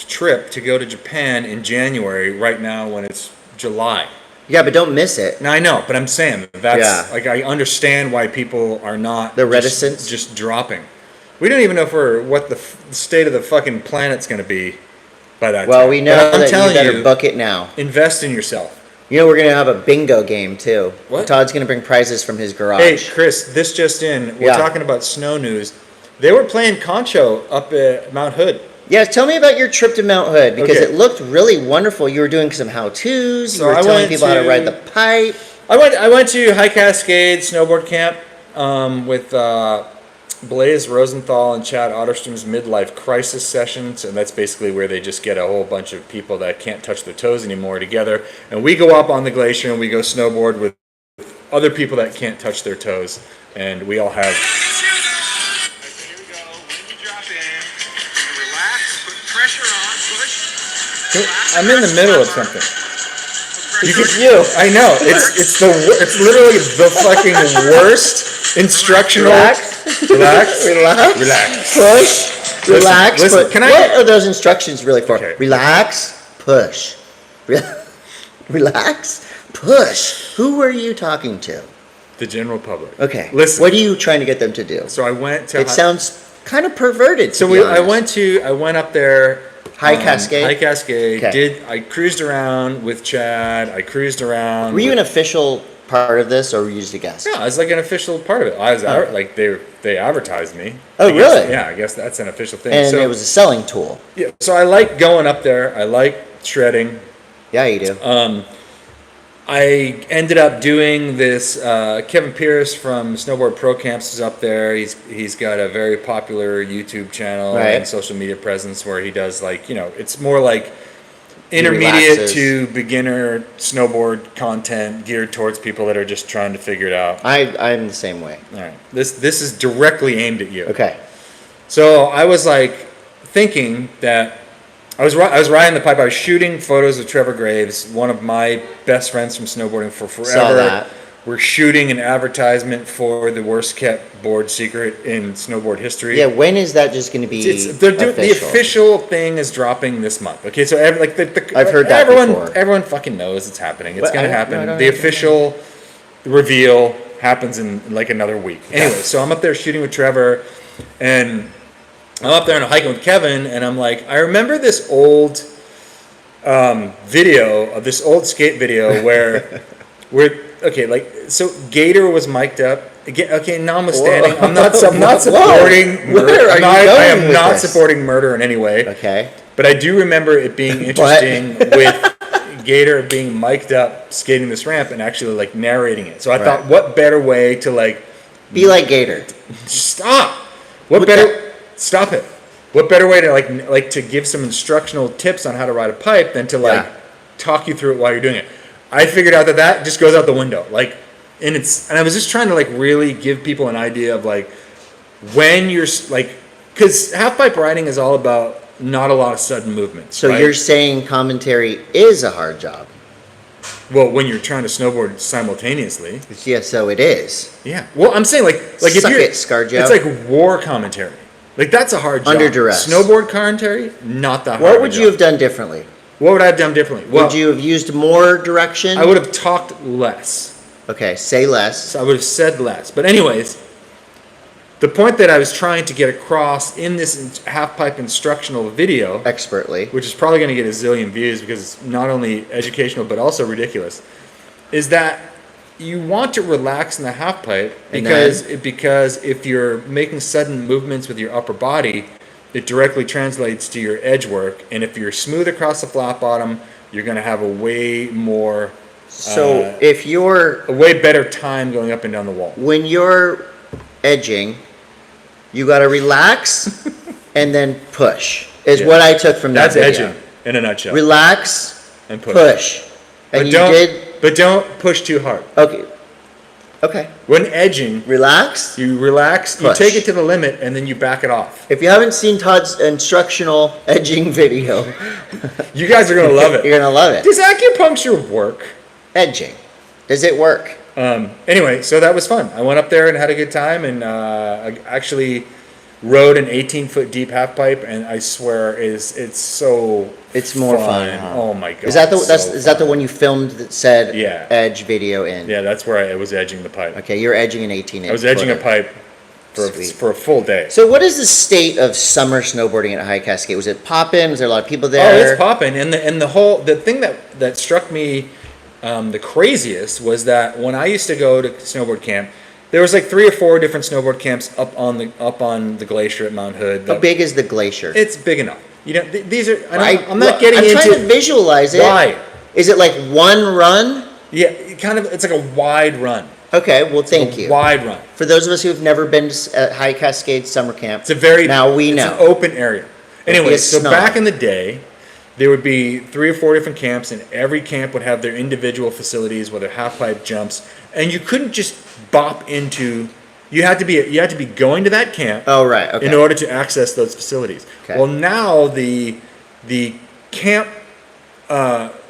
trip to go to Japan in January right now when it's July. Yeah, but don't miss it. Now I know, but I'm saying that's Yeah. like I understand why people are not The just- reticence? just dropping. We don't even know what the state of the fucking planet's going to be by that Well, time. we But know I'm that you telling better book it now. invest in yourself. You know we're going to have a bingo game, too. What? Todd's going to bring prizes from his garage. Hey, Chris, this just in. We're Yeah. talking about snow news. They were playing Concho up at Mount Hood. Yeah, tell me about your trip to Mount Hood, because Okay. it looked really wonderful. You were doing some how-tos. So You were I telling went people how to to- ride the pipe. I went to High Cascade Snowboard Camp with Blaze Rosenthal and Chad Otterstrom's midlife crisis sessions, and that's basically where they just get a whole bunch of people that can't touch their toes anymore together, and we go up on the glacier and we go snowboard with other people that can't touch their toes, and we all have. Here we go. When you drop in, relax, put pressure on, push. I'm in the middle of something. This is you. I know it's literally the fucking worst instructional. Relax. Relax. Relax. Push. Relax. listen, push. can I- What are those instructions really for? Okay. Relax. Push. Relax. Push. Who were you talking to? The general public. Okay. Listen. What are you trying to get them to do? So I went to. It sounds kind of perverted. So to be I honest. went up there. High Cascade? High Cascade. Okay. I cruised around with Chad. I cruised around. Were you with- an official part of this, or were you just a guest? No, I was like an official part of it. I was like they advertised me. Oh, I guess- really? Yeah, I guess that's an official thing. And so it was a selling tool. yeah, so I like going up there. I like shredding. Yeah, you do. I ended up doing this. Kevin Pierce from Snowboard Pro Camps is up there. He's got a very popular YouTube channel Right. and social media presence where he does it's more like intermediate relaxes. to beginner snowboard content geared towards people that are just trying to figure it out. I'm the same way. All right, this is directly aimed at you. Okay. So I was like thinking that I was riding the pipe. I was shooting photos of Trevor Graves, one of my best friends from snowboarding for forever. Saw that. We're shooting an advertisement for the worst kept board secret in snowboard history. Yeah, when is that just going to be The official thing is dropping this month. Okay, so I've heard that everyone, before. Everyone fucking knows it's happening. It's But going to I happen. don't The know. official reveal happens in like another week. Anyway, so I'm up there shooting with Trevor, and I'm up there and I'm hiking with Kevin, and I'm like, I remember this old video of this old skate video where so Gator was mic'd up. Okay, notwithstanding, Whoa. I'm not supporting Whoa. murder. Where are you I going am with not this? supporting murder in any way. Okay. But I do remember it being interesting with Gator being mic'd up, skating this ramp, and actually like narrating it. So I thought, what better way to like Be like Gator. stop? Stop it? What better way to like to give some instructional tips on how to ride a pipe than to like Yeah. talk you through it while you're doing it? I figured out that just goes out the window. And I was just trying to like really give people an idea of like when you're like, because half pipe riding is all about not a lot of sudden movements. So right? you're saying commentary is a hard job? Well, when you're trying to snowboard simultaneously. Yeah, so it is. Yeah. Well, I'm saying like if Suck you're it, ScarJo. it's like war commentary. Like that's a hard job. Under duress. Snowboard commentary, not that hard. What of a would you job. have done differently? What would I have done differently? Well, Would you have used more direction? I would have talked less. Okay, say less. So I would have said less. But anyways, the point that I was trying to get across in this half pipe instructional video, Expertly. which is probably going to get a zillion views because it's not only educational but also ridiculous, is that you want to relax in the half pipe And because if you're making sudden movements with your upper body, it directly translates to your edge work, and if you're smooth across the flat bottom, you're going to have a way So if you're a way better time going up and down the wall. when you're edging, you got to relax and then push. Is Yeah. what I took from that That's video. edging in a nutshell. Relax And push. push. And But you don't, did. but don't push too hard. Okay. Okay. When edging, Relax. you relax, Push. you take it to the limit, and then you back it off. If you haven't seen Todd's instructional edging video, You guys are gonna love it. you're gonna love it. Does acupuncture work? Edging. Does it work? Anyway, so that was fun. I went up there and had a good time, and I actually rode an 18-foot deep half pipe, and I swear it's so It's more fun, huh? Oh my god! Is that the it's that's so is that the fun. one you filmed that said Yeah. edge video in? Yeah, that's where I was edging the pipe. Okay, you're edging an 18 inch. I was edging a footer. pipe Sweet. for a full day. So what is the state of summer snowboarding at High Cascade? Was it poppin'? Was there a lot of people Oh, there? it's popping, and the thing that struck me the craziest was that when I used to go to snowboard camp, there was like 3 or 4 different snowboard camps up on the glacier at Mount Hood. How big is the glacier? It's big enough. You know, these are. I'm Well, not getting I'm into trying to visualize it. why. Is it like one run? Yeah, it's like a wide run. Okay, well, thank A you. Wide run. For those of us who've never been to High Cascade summer camp, It's a very now we it's know. an open area. Anyway, It's so snow. back in the day, there would be 3 or 4 different camps, and every camp would have their individual facilities, whether half pipe jumps, and you couldn't just bop into. You had to be going to that camp Oh, right. Okay. in order to access those facilities. Okay. Well, now the camp.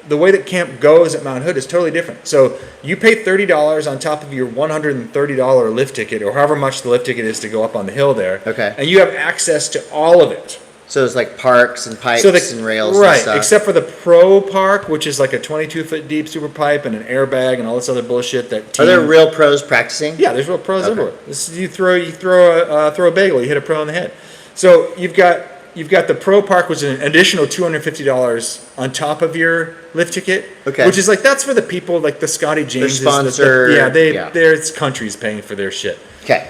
The way that camp goes at Mount Hood is totally different. So you pay $30 on top of your $130 lift ticket, or however much the lift ticket is to go up on the hill there. Okay. And you have access to all of it. So it's like parks and pipes So and rails right, and stuff. except for the Pro Park, which is like a 22-foot deep super pipe and an airbag and all this other bullshit. Are there real pros practicing? Yeah, there's real pros Okay. everywhere. You throw a bagel, you hit a pro in the head. So you've got the Pro Park, which is an additional $250 on top of your lift ticket. Okay. Which is like that's for the people like the Scotty James. sponsored, yeah. There's countries paying for their shit. Okay.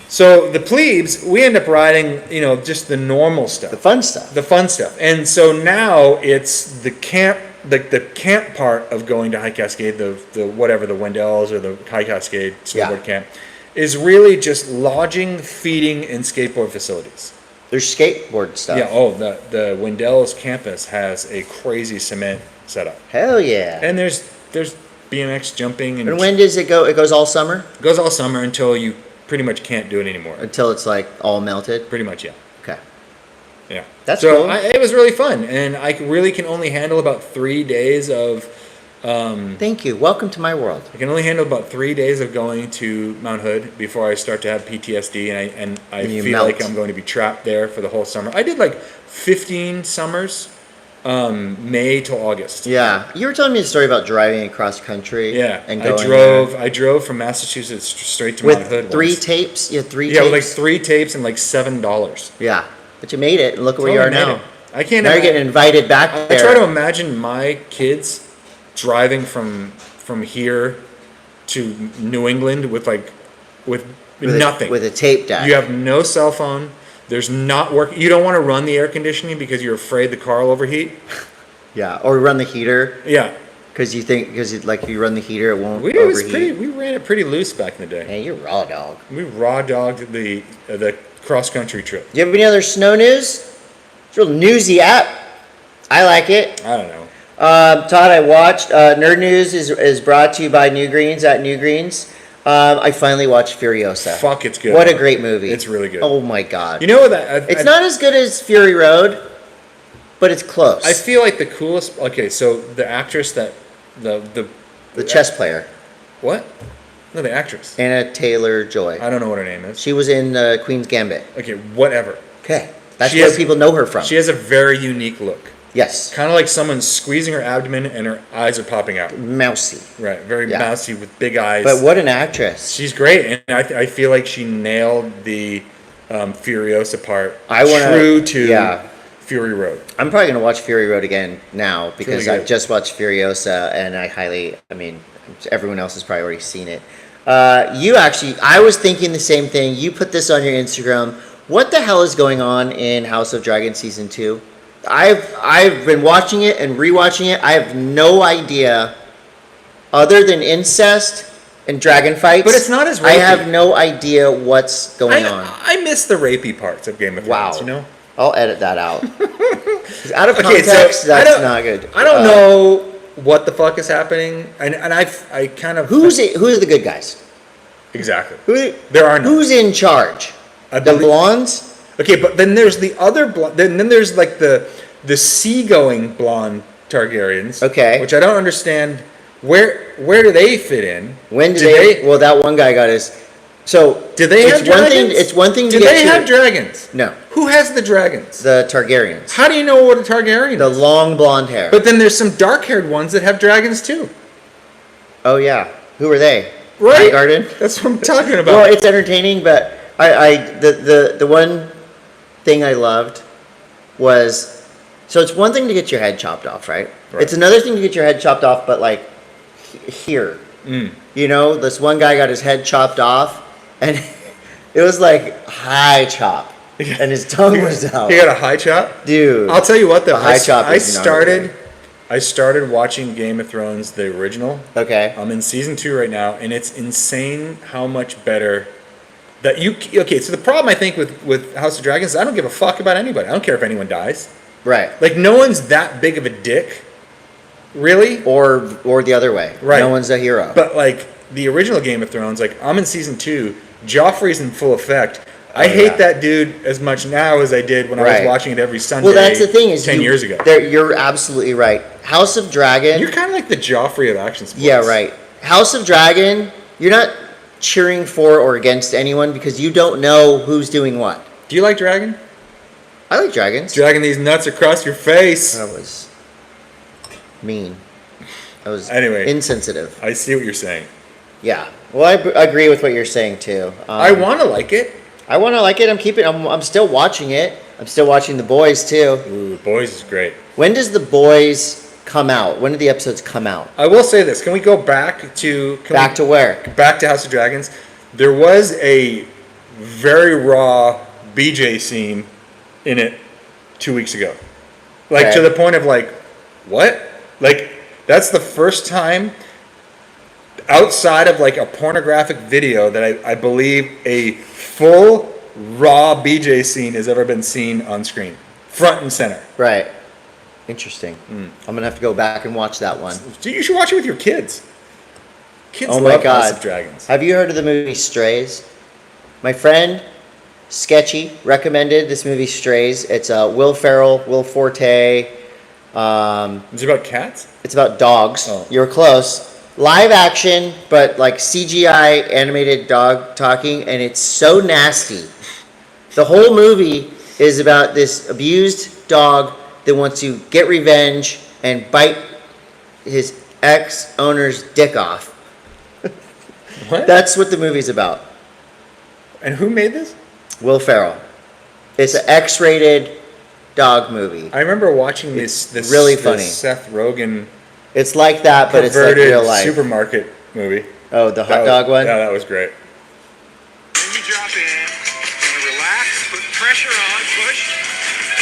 So the plebes, we end up riding, just the normal stuff. The fun stuff. The fun stuff. And so now it's the camp, the camp part of going to High Cascade, the whatever, the Wendells or the High Cascade snowboard camp, is really just lodging, feeding, and skateboard facilities. There's skateboard stuff. Yeah, the Wendells campus has a crazy cement setup. Hell yeah. And there's BMX jumping and And when does it go? It goes all summer? it goes all summer until you pretty much can't do it anymore. Until it's like all melted? Pretty much, yeah. Okay. Yeah. That's so cool. It was really fun, and I really can only handle about 3 days of. Thank you. Welcome to my world. I can only handle about 3 days of going to Mount Hood before I start to have PTSD, and I And you feel melt. like I'm going to be trapped there for the whole summer. I did like 15 summers, May to August. Yeah. You were telling me a story about driving across country. Yeah, And I going I drove from Massachusetts straight to there. Mount Hood With 3 once. tapes? You had 3 Yeah, tapes? with like 3 tapes and like $7. Yeah. But you made it, and look where you Totally are made now. it. I can't. Now you're getting invited back I there. try to imagine my kids driving from here to New England with nothing. With a tape deck. You have no cell phone. There's not work. You don't want to run the air conditioning because you're afraid the car will overheat. Yeah. Or run the heater. Yeah, Because if you run the heater, it won't we overheat. ran it pretty loose back in the day. Hey, you're raw dog. We raw dogged the cross country trip. Do you have any other snow news? It's a real newsy app. I like it. I don't know. Todd, I watched. Nerd News is brought to you by New Greens at New Greens. I finally watched Furiosa. Fuck, it's good. What a great movie. It's really good. Oh my god. You know that It's not as good as Fury Road, but it's close. I feel like the coolest. Okay, so the actress that the chess player, what? No, the actress. Anna Taylor-Joy. I don't know what her name is. She was in Queen's Gambit. Okay, whatever. Okay. That's She where has- people know her from. She has a very unique look. Yes. Kind of like someone squeezing her abdomen and her eyes are popping out. Mousy. Right, very Yeah. mousy with big eyes. But what an actress. She's great, and I feel like she nailed the Furiosa part. I wanna- true to yeah. Fury Road. I'm probably going to watch Fury Road again now because really I've good. just watched Furiosa and everyone else has probably already seen it. I was thinking the same thing. You put this on your Instagram. What the hell is going on in House of Dragon Season 2? I've been watching it and rewatching it. I have no idea other than incest and dragon fights. But it's not as rapey. I have no idea what's going on. I miss the rapey parts of Game of Thrones, you know? I'll edit that out. 'Cause out of Okay, context, so that's not good. I don't know what the fuck is happening, and I kind of... Who are the good guys? Exactly. There are none. Who's in charge? The blondes? Okay, but then there's the other then there's like the seagoing blonde Targaryens. Okay. Which I don't understand. Where do they fit in? When did they? Well, that one guy got his. So do they have dragons? It's one thing to do get. Do they have dragons? No. Who has the dragons? The Targaryens. How do you know what a Targaryen is? The long blonde hair. But then there's some dark-haired ones that have dragons too. Oh yeah. Who are they? Right. Garden. That's what I'm talking about. Well, it's entertaining, but the one thing I loved was, so it's one thing to get your head chopped off, right? It's another thing to get your head chopped off, but like here, you know, this one guy got his head chopped off, and it was like high chop, and his tongue was out. He got a high chop, dude. I'll tell you what, though. High chop. I started watching Game of Thrones, the original. Okay. I'm in season 2 right now, and it's insane how much better that you. Okay, so the problem I think with House of Dragons is I don't give a fuck about anybody. I don't care if anyone dies. Right. Like no one's that big of a dick, really. Or the other way. Right. No one's a hero. But like the original Game of Thrones, like I'm in season 2. Joffrey's in full effect. I hate that dude as much now as I did when I was watching it every Sunday. Well, that's the thing is 10 years ago. You're absolutely right. House of Dragon. You're kind of like the Joffrey of action sports. Yeah, right. House of Dragon. You're not cheering for or against anyone because you don't know who's doing what. Do you like Dragon? I like dragons. Dragging these nuts across your face. That was mean. That was insensitive. I see what you're saying. Yeah. Well, I agree with what you're saying too. I want to like it. I want to like it. I'm still watching it. I'm still watching The Boys too. Ooh, Boys is great. When does The Boys come out? When do the episodes come out? I will say this. Can we go back to... to where? Back to House of Dragons. There was a very raw BJ scene in it 2 weeks ago. Like, to the point of like, what? Like, that's the first time outside of like a pornographic video that I believe a full raw BJ scene has ever been seen on screen. Front and center. Right. Interesting. I'm going to have to go back and watch that one. You should watch it with your kids. Kids oh love my God. House of Dragons. Have you heard of the movie Strays? My friend Sketchy recommended this movie Strays. It's Will Ferrell, Will Forte. Is it about cats? It's about dogs. Oh. You're close. Live action, but like CGI animated dog talking, and it's so nasty. The whole movie is about this abused dog that wants to get revenge and bite his ex-owner's dick off. What? That's what the movie's about. And who made this? Will Ferrell. It's an X-rated dog movie. I remember watching this really funny. This Seth Rogen. It's like that, but it's like real life. Supermarket movie. Oh, the hot dog one? Yeah, that was great. When you drop in, relax, put pressure on, push,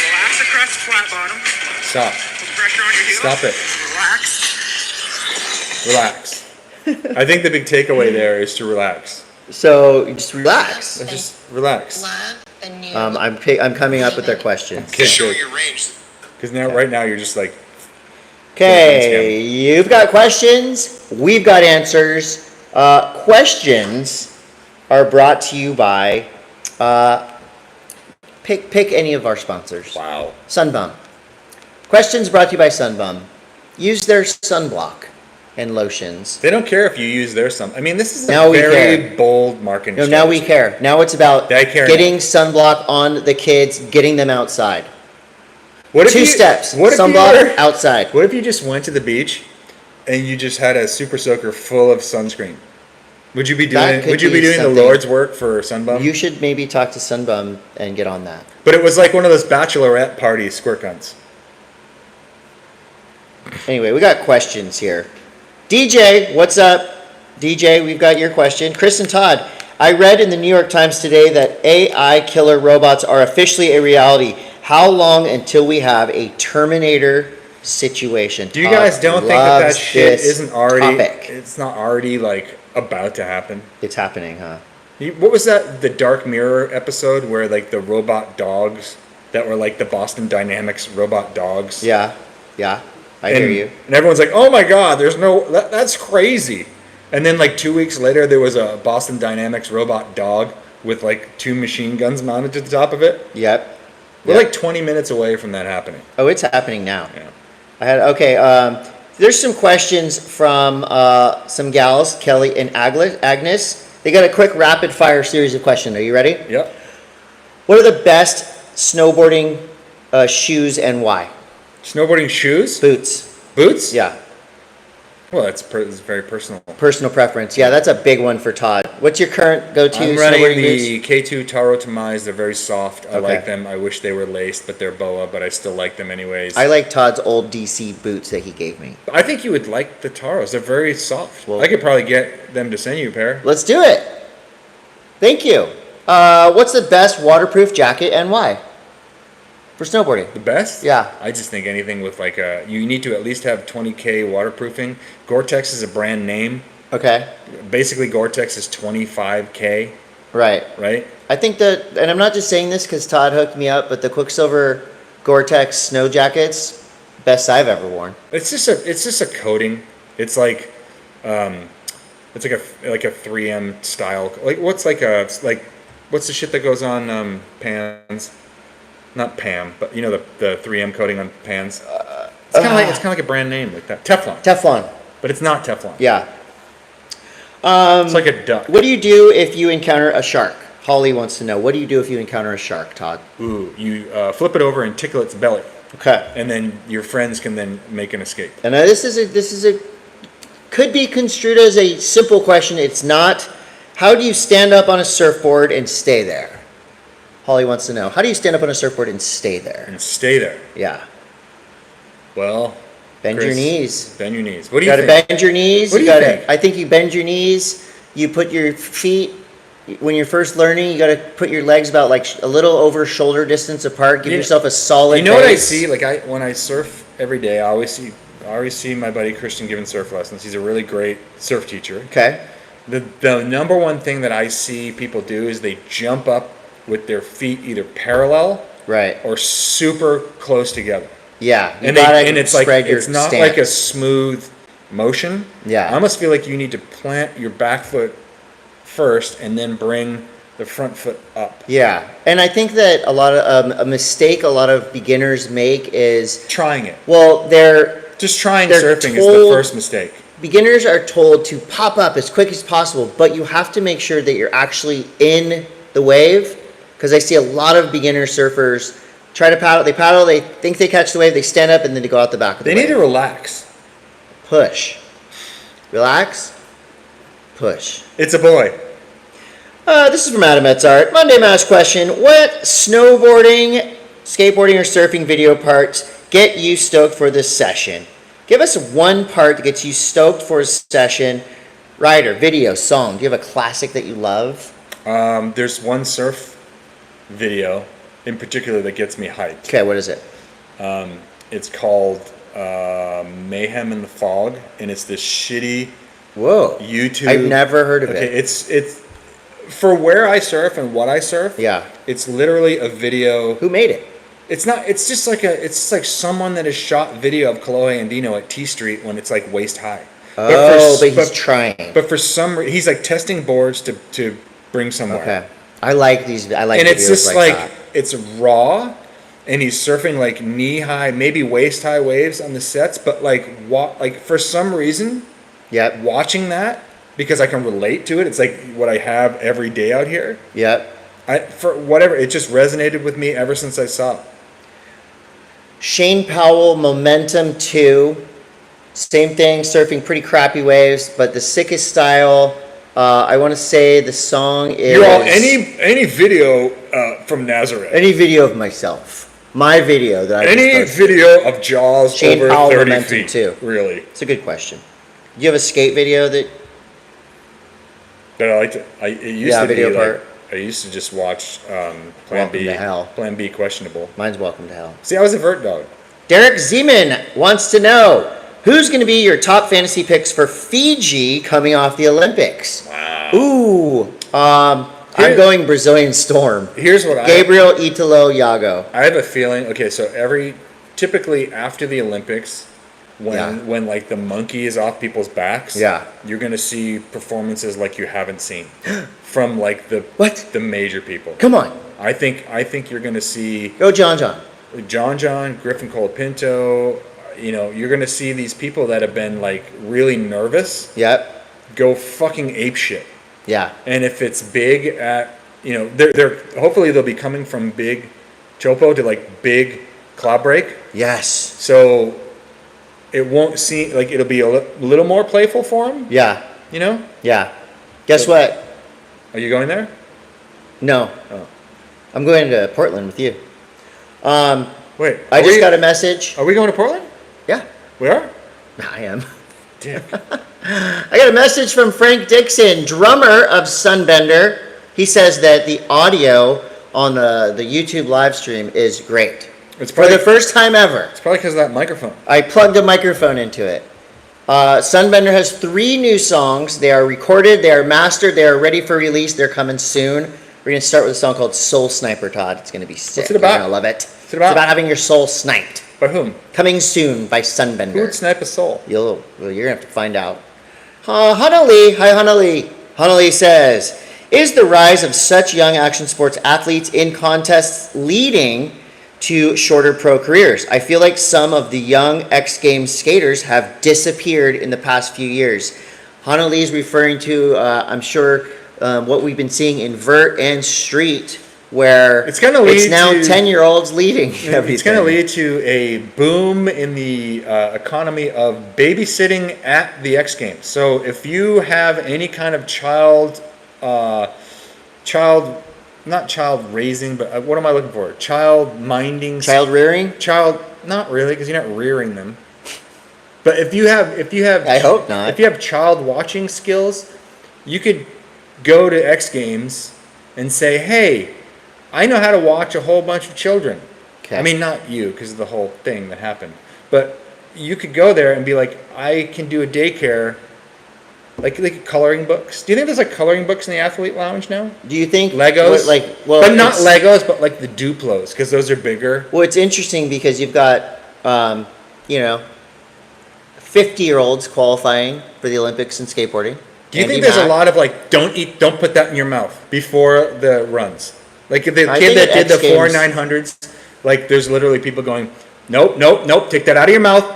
relax across the flat bottom, Stop. put pressure on your heels. Stop it. Relax. Relax. I think the big takeaway there is to relax. So just relax. Just relax. Love the new. I'm coming up with their questions. Okay, Show good. your range. Because now, right now, you're just like, Okay, you've got questions. We've got answers. Questions are brought to you by pick any of our sponsors. wow. Sunbum. Questions brought to you by Sunbum. Use their sunblock and lotions. They don't care if you use their sun. I mean, this is Now a we very care. bold marketing No, now we strategy. care. Now it's about I care getting sunblock on the kids, getting them outside. What if Two you- steps. What if you Sunblock were- outside. What if you just went to the beach and you just had a super soaker full of sunscreen? Would you be That doing? could Would you be be doing something. the Lord's work for Sunbum? You should maybe talk to Sunbum and get on that. But it was like one of those bachelorette party squirt guns. Anyway, we got questions here. DJ, what's up? DJ, we've got your question. Chris and Todd, I read in the New York Times today that AI killer robots are officially a reality. How long until we have a Terminator situation? Do you guys don't think that loves shit this isn't already? topic. It's not already like about to happen. It's happening, huh? What was that? The Dark Mirror episode where like the robot dogs that were like the Boston Dynamics robot dogs. Yeah. I hear you. And everyone's like, "Oh my God, that's crazy." And then like 2 weeks later, there was a Boston Dynamics robot dog with like 2 machine guns mounted to the top of it. Yep. We're like 20 minutes away from that happening. Oh, it's happening now. Yeah. Okay. There's some questions from some gals, Kelly and Agnes. They got a quick rapid fire series of questions. Are you ready? Yep. What are the best snowboarding shoes and why? Snowboarding shoes? Boots. Boots? Yeah. Well, it's very personal. Personal preference. Yeah, that's a big one for Todd. What's your current go-to I'm snowboarding running the boots? K2 Taro Tamais. They're very soft. I Okay. like them. I wish they were laced, but they're boa, but I still like them anyways. I like Todd's old DC boots that he gave me. I think you would like the Taros. They're very soft. Well- I could probably get them to send you a pair. Let's do it. Thank you. What's the best waterproof jacket and why? For snowboarding. The best? Yeah. I just think anything with like you need to at least have 20K waterproofing. Gore-Tex is a brand name. Okay. Basically, Gore-Tex is 25K, Right. right? I think that, and I'm not just saying this because Todd hooked me up, but the Quicksilver Gore-Tex snow jackets, best I've ever worn. It's just a coating. It's like it's like a 3M style. What's the shit that goes on pans? Not Pam, but you know the 3M coating on pans. It's kind of like a brand name like that. Teflon. But it's not Teflon. Yeah. It's like a duck. What do you do if you encounter a shark? Holly wants to know. What do you do if you encounter a shark, Todd? Ooh, you flip it over and tickle its belly, Okay. and then your friends can then make an escape. And this is a could be construed as a simple question. It's not. How do you stand up on a surfboard and stay there? Holly wants to know. How do you stand up on a surfboard and stay there? And stay there. Yeah. Well, Bend Chris, your knees. Bend your knees. What do You you gotta think? bend your knees. What do you think? I think you bend your knees. You put your feet. When you're first learning, you got to put your legs about like a little over shoulder distance apart. Give yourself a solid. You know what I base. see? Like when I surf every day, I always see my buddy Christian giving surf lessons. He's a really great surf teacher. Okay. The number one thing that I see people do is they jump up with their feet either parallel Right. or super close together. Yeah. You And gotta it's like spread your it's not stance. like a smooth motion. Yeah. I almost feel like you need to plant your back foot first and then bring the front foot up. Yeah, and I think that a lot of a mistake a lot of beginners make is Trying it. well, Just trying They're surfing is the told- first mistake. beginners are told to pop up as quick as possible, but you have to make sure that you're actually in the wave. Because I see a lot of beginner surfers try to paddle, they think they catch the wave, they stand up, and then they go out the back of the They wave. need to relax. Push. Relax. Push. It's a boy. This is from Adam Etsart. Monday M.A.S.S question. What snowboarding, skateboarding, or surfing video parts get you stoked for this session? Give us one part that gets you stoked for a session. Writer, video, song. Do you have a classic that you love? There's one surf video in particular that gets me hyped. Okay, what is it? It's called Mayhem in the Fog, and it's this shitty Whoa. YouTube. I've never heard of Okay, it. it's for where I surf and what I surf. Yeah. It's literally a video. Who made it? It's not. It's just like it's someone that has shot video of Kalohe Andino at T Street when it's like waist high. Oh, but he's trying. But for some reason, he's like testing boards to bring somewhere. Okay. I like these. I like And videos it's just like like that. it's raw, and he's surfing like knee high, maybe waist high waves on the sets. But like for some reason, Yep. watching that because I can relate to it. It's like what I have every day out here. Yep. For whatever, it just resonated with me ever since I saw it. Shane Powell, Momentum 2. Same thing, surfing pretty crappy waves, but the sickest style. I want to say the song is... You're all any video from Nazareth. Any video of myself. My video that I Any just posted. video of Jaws Shane over Powell 30 Momentum feet. too. Really. It's a good question. Do you have a skate video that... That I like to. It used Yeah, to be video like, part. I used to just watch Plan Welcome B. to Hell. Plan B questionable. Mine's Welcome to Hell. See, I was a vert dog. Derek Zeman wants to know, Who's going to be your top fantasy picks for Fiji coming off the Olympics? Wow. Ooh. I'm going Brazilian Storm. Here's what Gabriel Italo Yago. I have a feeling. Okay, so typically after the Olympics, when like the monkey is off people's backs, you're gonna see performances like you haven't seen from like the major people. Come on. I think you're gonna see John, Griffin Colapinto. You know, you're gonna see these people that have been like really nervous. Yep. Go fucking apeshit. Yeah. And if it's big at, you know, they're hopefully they'll be coming from big chopo to like big cloud break. Yes. So it won't seem like it'll be a little more playful for them. Yeah. You know? Yeah. Guess what? Are you going there? No. Oh. I'm going to Portland with you. Wait. I just got a message. Are we going to Portland? Yeah. We are? I am. Dick. I got a message from Frank Dixon, drummer of Sunbender. He says that the audio on the YouTube live stream is great. It's probably, for the first time ever. It's probably because of that microphone. I plugged a microphone into it. Sunbender has 3 new songs. They are recorded, they are mastered, they are ready for release. They're coming soon. We're going to start with a song called Soul Sniper, Todd. It's going to be sick. What's it about? You're going to love it. What's it about? It's about having your soul sniped. By whom? Coming soon by Sunbender. Who would snipe a soul? You're going to have to find out. Hanali. Hi, Hanali. Hanali says, is the rise of such young action sports athletes in contests leading to shorter pro careers? I feel like some of the young X Games skaters have disappeared in the past few years. Hanali is referring to, I'm sure, what we've been seeing in vert and street, where it's now 10-year-olds leading everything. It's going to lead to a boom in the economy of babysitting at the X Games. So if you have any kind of not child raising, but what am I looking for? Child minding. Child rearing? Not really, because you're not rearing them. But if you have, I hope not. If you have child watching skills, you could go to X Games and say, hey, I know how to watch a whole bunch of children. Okay. I mean, not you, because of the whole thing that happened. But you could go there and be like, I can do a daycare, like coloring books. Do you think there's like coloring books in the athlete lounge now? Do you think Legos? But not Legos, but like the Duplos, because those are bigger. Well, it's interesting because you've got, 50-year-olds qualifying for the Olympics in skateboarding. Do you think there's a lot of like, don't put that in your mouth before the runs? Like the kid that did the 4.900s, like there's literally people going, nope, take that out of your mouth.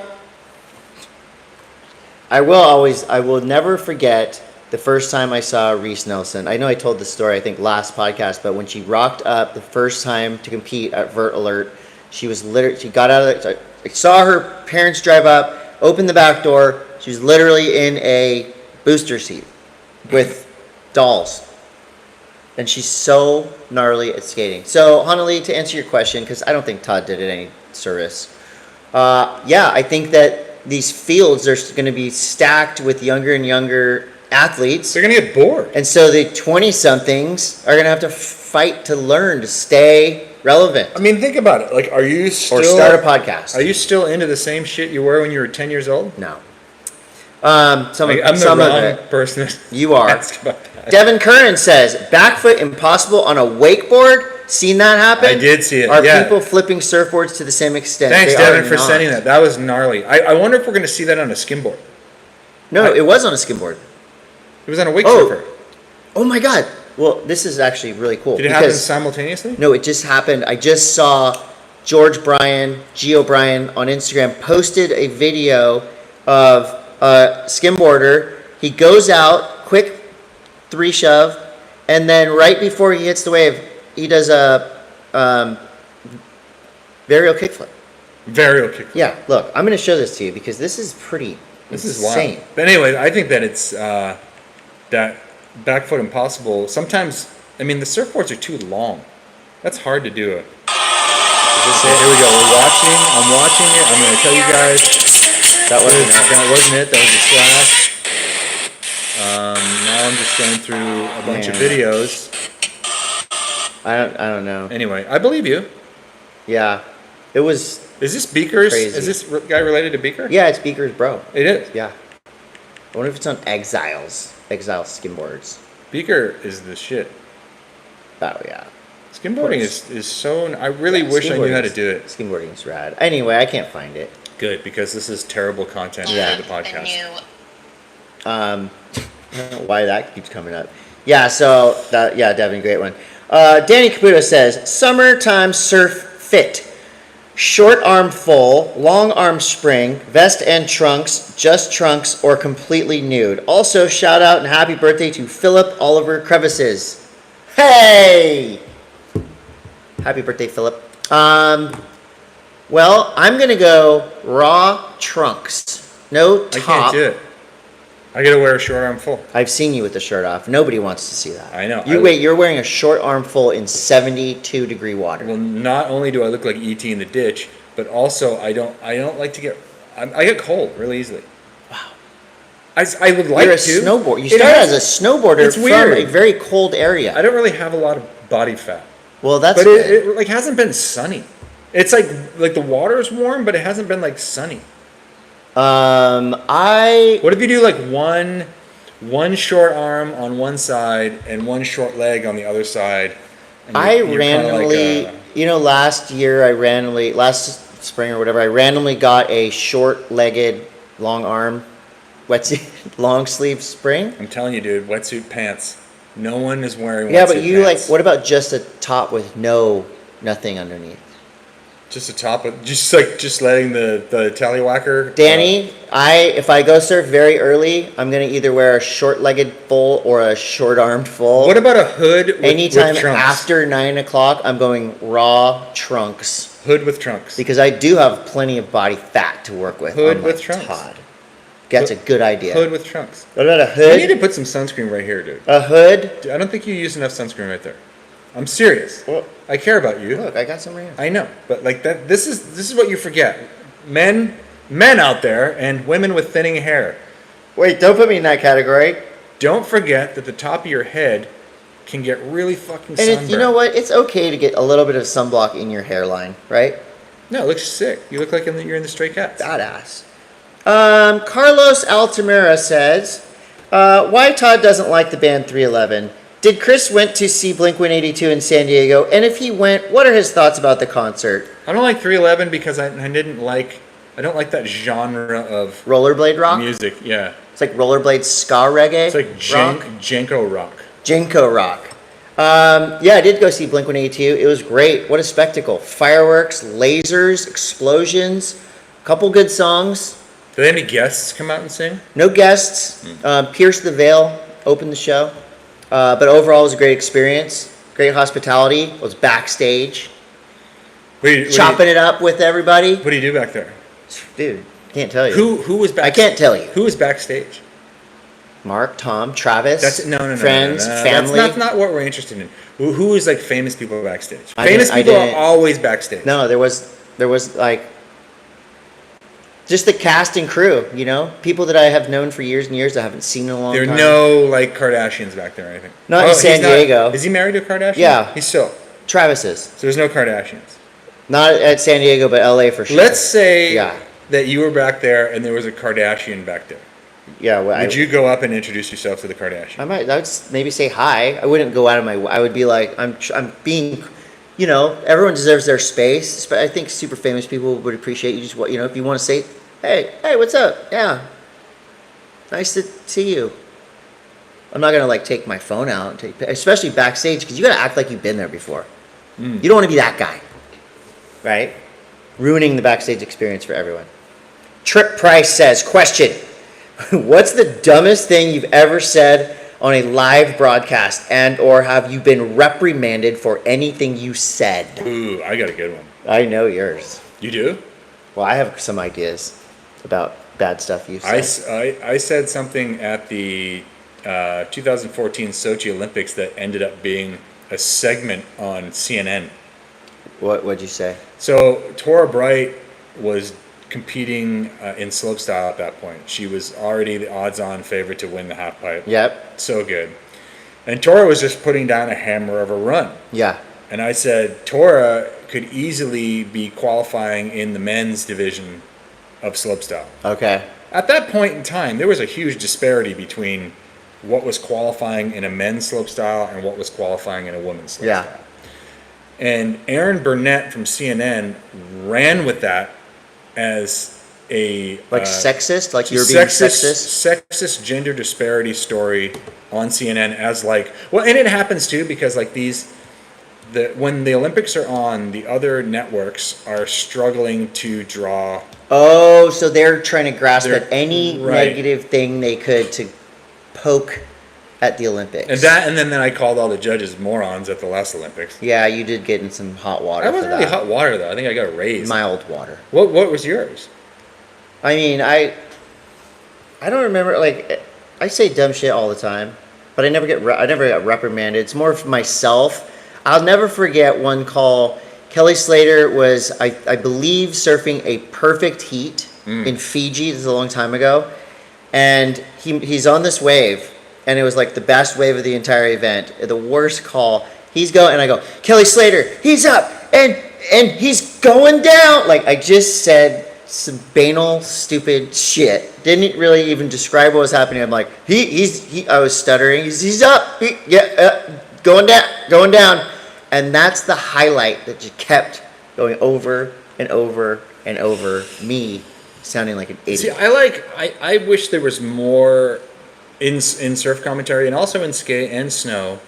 I will never forget the first time I saw Reese Nelson. I know I told this story, I think, last podcast, but when she rocked up the first time to compete at Vert Alert, she got out of it. I saw her parents drive up, open the back door. She was literally in a booster seat with dolls. And she's so gnarly at skating. So, Hanali, to answer your question, because I don't think Todd did it any service. I think that these fields are going to be stacked with younger and younger athletes. They're going to get bored. And so the 20-somethings are going to have to fight to learn to stay relevant. I mean, think about it. Like, are you still... Or start a podcast. Are you still into the same shit you were when you were 10 years old? No. I'm the wrong person to you are. ask about that. Devin Curren says, backfoot impossible on a wakeboard. Seen that happen? I did see it. Are people flipping surfboards to the same extent? Thanks, Devin, for sending that. That was gnarly. I wonder if we're going to see that on a skimboard. No, it was on a skimboard. It was on a wake surfer. Oh my God. Well, this is actually really cool. Did it happen simultaneously? No, it just happened. I just saw George Bryan, Gio Bryan on Instagram posted a video of a skimboarder. He goes out, quick 3 shove, and then right before he hits the wave, he does a varial kickflip. Varial kickflip. Yeah, look, I'm going to show this to you because this is pretty insane. Is wild. But anyway, I think that it's that backfoot impossible. Sometimes, I mean, the surfboards are too long. That's hard to do. Here we go. I'm watching it. I'm going to tell you guys. That wasn't it. That was a slash. Now I'm just going through a bunch of videos. I don't know. Anyway, I believe you. Yeah, it was Is this Beaker's? Crazy. Is this guy related to Beaker? Yeah, it's Beaker's bro. It is. Yeah. I wonder if it's on Exile skimboards. Beaker is the shit. Oh, yeah. Skimboarding is so... I really wish I knew how to do it. Skimboarding is rad. Anyway, I can't find it. Good, because this is terrible content Yeah. for the podcast. I don't know why that keeps coming up. Yeah, so, Devin, great one. Danny Caputo says, summertime surf fit. Short arm full, long arm spring, vest and trunks, just trunks, or completely nude. Also, shout out and happy birthday to Philip Oliver Crevices. Hey! Happy birthday, Philip. Well, I'm going to go raw trunks. No top. I can't do it. I gotta wear a short arm full. I've seen you with the shirt off. Nobody wants to see that. I know. You're wearing a short arm full in 72-degree water. Well, not only do I look like ET in the ditch, but also I don't like to get... I get cold really easily. Wow. I would like You're a to. snowboarder. You started as a snowboarder It's from weird. a very cold area. I don't really have a lot of body fat. Well, that's But good. it like hasn't been sunny. It's like the water is warm, but it hasn't been like sunny. What if you do like one short arm on one side and one short leg on the other side? You're randomly, last spring or whatever, I randomly got a short-legged, long arm, wetsuit, long sleeve spring. I'm telling you, dude, wetsuit pants. No one is wearing Yeah, wetsuit but you pants. what about just a top with nothing underneath? Just a top of just letting the tallywhacker. Danny, if I go surf very early, I'm gonna either wear a short-legged full or a short-armed full. What about a hood with, Anytime with trunks? after 9 o'clock, I'm going raw trunks Hood with trunks. because I do have plenty of body fat to work with. Hood unlike with trunks. Todd. That's a good idea. Hood with trunks. What about a You hood? need to put some sunscreen right here, dude. A hood? Dude, I don't think you use enough sunscreen right there. I'm serious. Well, I care about you. look, I got some right here. I know, but like that. This is what you forget. Men out there and women with thinning hair. Wait, don't put me in that category. Don't forget that the top of your head can get really fucking And sunburned. you know what? It's okay to get a little bit of sunblock in your hairline, right? No, it looks sick. You look like you're in the Stray Cats. Badass. Carlos Altamira says, why Todd doesn't like the band 311. Did Chris went to see Blink-182 in San Diego? And if he went, what are his thoughts about the concert? I don't like 311 because I don't like that genre of Rollerblade rock? music. Yeah, It's like rollerblade ska reggae? it's like rock? Janko rock. Jenko rock. I did go see Blink-182. It was great. What a spectacle. Fireworks, lasers, explosions, couple good songs. Do they have any guests come out and sing? No guests. Pierce the Veil opened the show. But overall, it was a great experience. Great hospitality. Was backstage. Chopping it up with everybody. What do you do back there? Dude, can't tell you. Who was back? I can't tell you. Who was backstage? Mark, Tom, Travis. Friends, no. family. That's not what we're interested in. Who is like famous people backstage? I Famous people didn't- are always backstage. No, there was like just the cast and crew, people that I have known for years and years I haven't seen in a long There are time. no like Kardashians back there or anything. Not in San Diego. Is he married to a Kardashian? Yeah. He's still. Travis is. So there's no Kardashians. Not at San Diego, but LA for sure. Let's say Yeah. that you were back there and there was a Kardashian back there. Yeah, well, Would you go up and introduce yourself to the Kardashian? I would maybe say hi. I wouldn't go out of my I would be like, I'm being, everyone deserves their space. But I think super famous people would appreciate you just, if you want to say, hey, what's up? Yeah. Nice to see you. I'm not going to take my phone out, and especially backstage, because you got to act like you've been there before. You don't want to be that guy, right? Ruining the backstage experience for everyone. Trip Price says, question, what's the dumbest thing you've ever said on a live broadcast, and or have you been reprimanded for anything you said? Ooh, I got a good one. I know yours. You do? Well, I have some ideas about bad stuff you've said. I said something at the 2014 Sochi Olympics that ended up being a segment on CNN. What'd you say? So Tora Bright was competing in slopestyle at that point. She was already the odds-on favorite to win the half pipe. Yep. So good. And Tora was just putting down a hammer of a run. Yeah. And I said, Tora, could easily be qualifying in the men's division of slopestyle. Okay. At that point in time, there was a huge disparity between what was qualifying in a men's slopestyle and what was qualifying in a women's slopestyle. Yeah. And Aaron Burnett from CNN ran with that as a sexist, like you're being sexist gender disparity story on CNN as like, well, and it happens too because like when the Olympics are on, the other networks are struggling to draw. Oh, so they're trying to grasp at any negative thing they could to poke at the Olympics. And then I called all the judges morons at the last Olympics. Yeah, you did get in some hot water. I wasn't really hot water though. I think I got a raise. Mild water. What was yours? I mean, I don't remember. Like, I say dumb shit all the time, but I never got reprimanded. It's more for myself. I'll never forget one call. Kelly Slater was, I believe, surfing a perfect heat in Fiji. This is a long time ago, and he's on this wave, and it was like the best wave of the entire event. The worst call. He's going, and I go, Kelly Slater, he's up, and he's going down. Like I just said. Some banal, stupid shit. Didn't really even describe what was happening. I'm like, I was stuttering. He's up. Going down. And that's the highlight that just kept going over and over and over. Me sounding like an idiot. See, I wish there was more in surf commentary and also in skate and snow,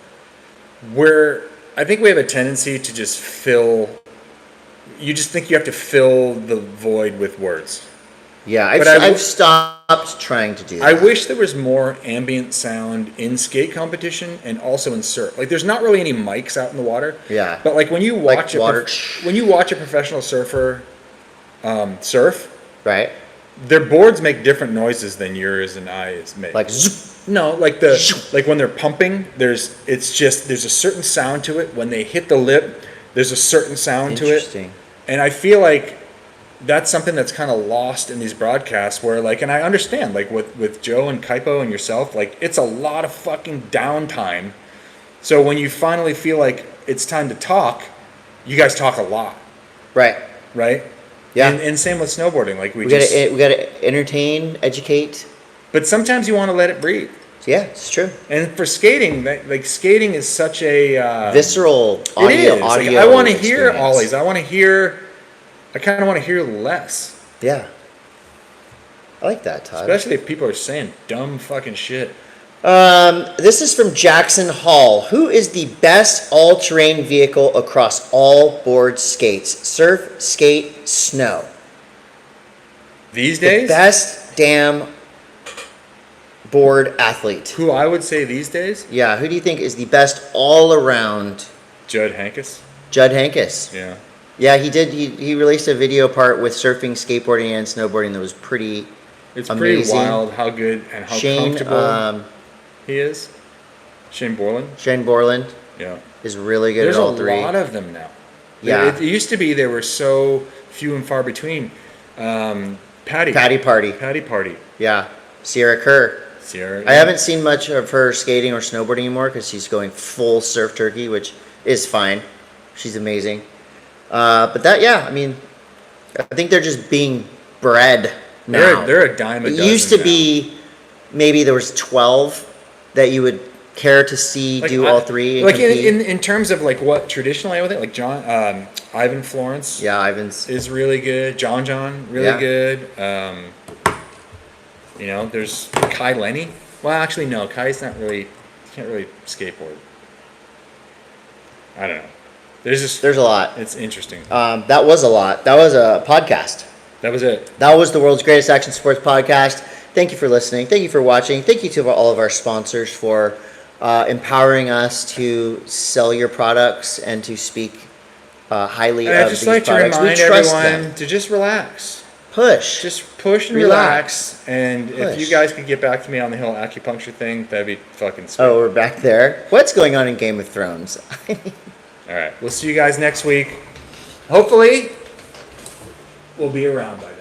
where I think we have a tendency to just fill. You just think you have to fill the void with words. Yeah, I've stopped trying to do that. I wish there was more ambient sound in skate competition and also in surf. Like, there's not really any mics out in the water. Yeah. But like when you watch when you watch a professional surfer surf, right? Their boards make different noises than yours and I's make. Like no, like when they're pumping, there's a certain sound to it. When they hit the lip, there's a certain sound to it. Interesting. And I feel like that's something that's kind of lost in these broadcasts where like, and I understand like with Joe and Kaipo and yourself, like it's a lot of fucking downtime. So when you finally feel like it's time to talk, you guys talk a lot. Right. Right? Yeah. And same with snowboarding. Like we gotta entertain, educate. But sometimes you want to let it breathe. Yeah, it's true. And for skating, like skating is such a visceral audio. Like, I want to hear ollies. I kind of want to hear less. Yeah. I like that, Todd. Especially if people are saying dumb fucking shit. This is from Jackson Hall. Who is the best all-terrain vehicle across all board skates? Surf, skate, snow. These days? The best damn board athlete. Who I would say these days? Yeah, who do you think is the best all-around? Judd Hankus. Judd Hankus. Yeah. Yeah, he did. He released a video part with surfing, skateboarding, and snowboarding that was pretty It's amazing. pretty wild how good and how comfortable he is. Shane Borland. Yeah. Is really good at all three. There's a lot of them now. Yeah. It used to be they were so few and far between. Patty Party. Yeah. Sierra Kerr. Yeah. I haven't seen much of her skating or snowboarding anymore because she's going full surf turkey, which is fine. She's amazing. But I mean, I think they're just being bred now. They're a dime a dozen. It used to now. be maybe there was 12 that you would care to see do all three. Like in terms of like what traditionally I would think, like Ivan Florence. Yeah, Ivan's is really good. John really good. There's Kai Lenny. Well, actually, no. Kai's not really. He can't really skateboard. I don't know. There's a lot. It's interesting. That was a lot. That was a podcast. That was it. That was the world's greatest action sports podcast. Thank you for listening. Thank you for watching. Thank you to all of our sponsors for empowering us to sell your products and to speak highly of these products. I'd just like to remind everyone to just relax. Just push and relax. And if you guys could get back to me on the Hill acupuncture thing, that'd be fucking sweet. Oh, we're back there. What's going on in Game of Thrones? All right. We'll see you guys next week. Hopefully, we'll be around by then.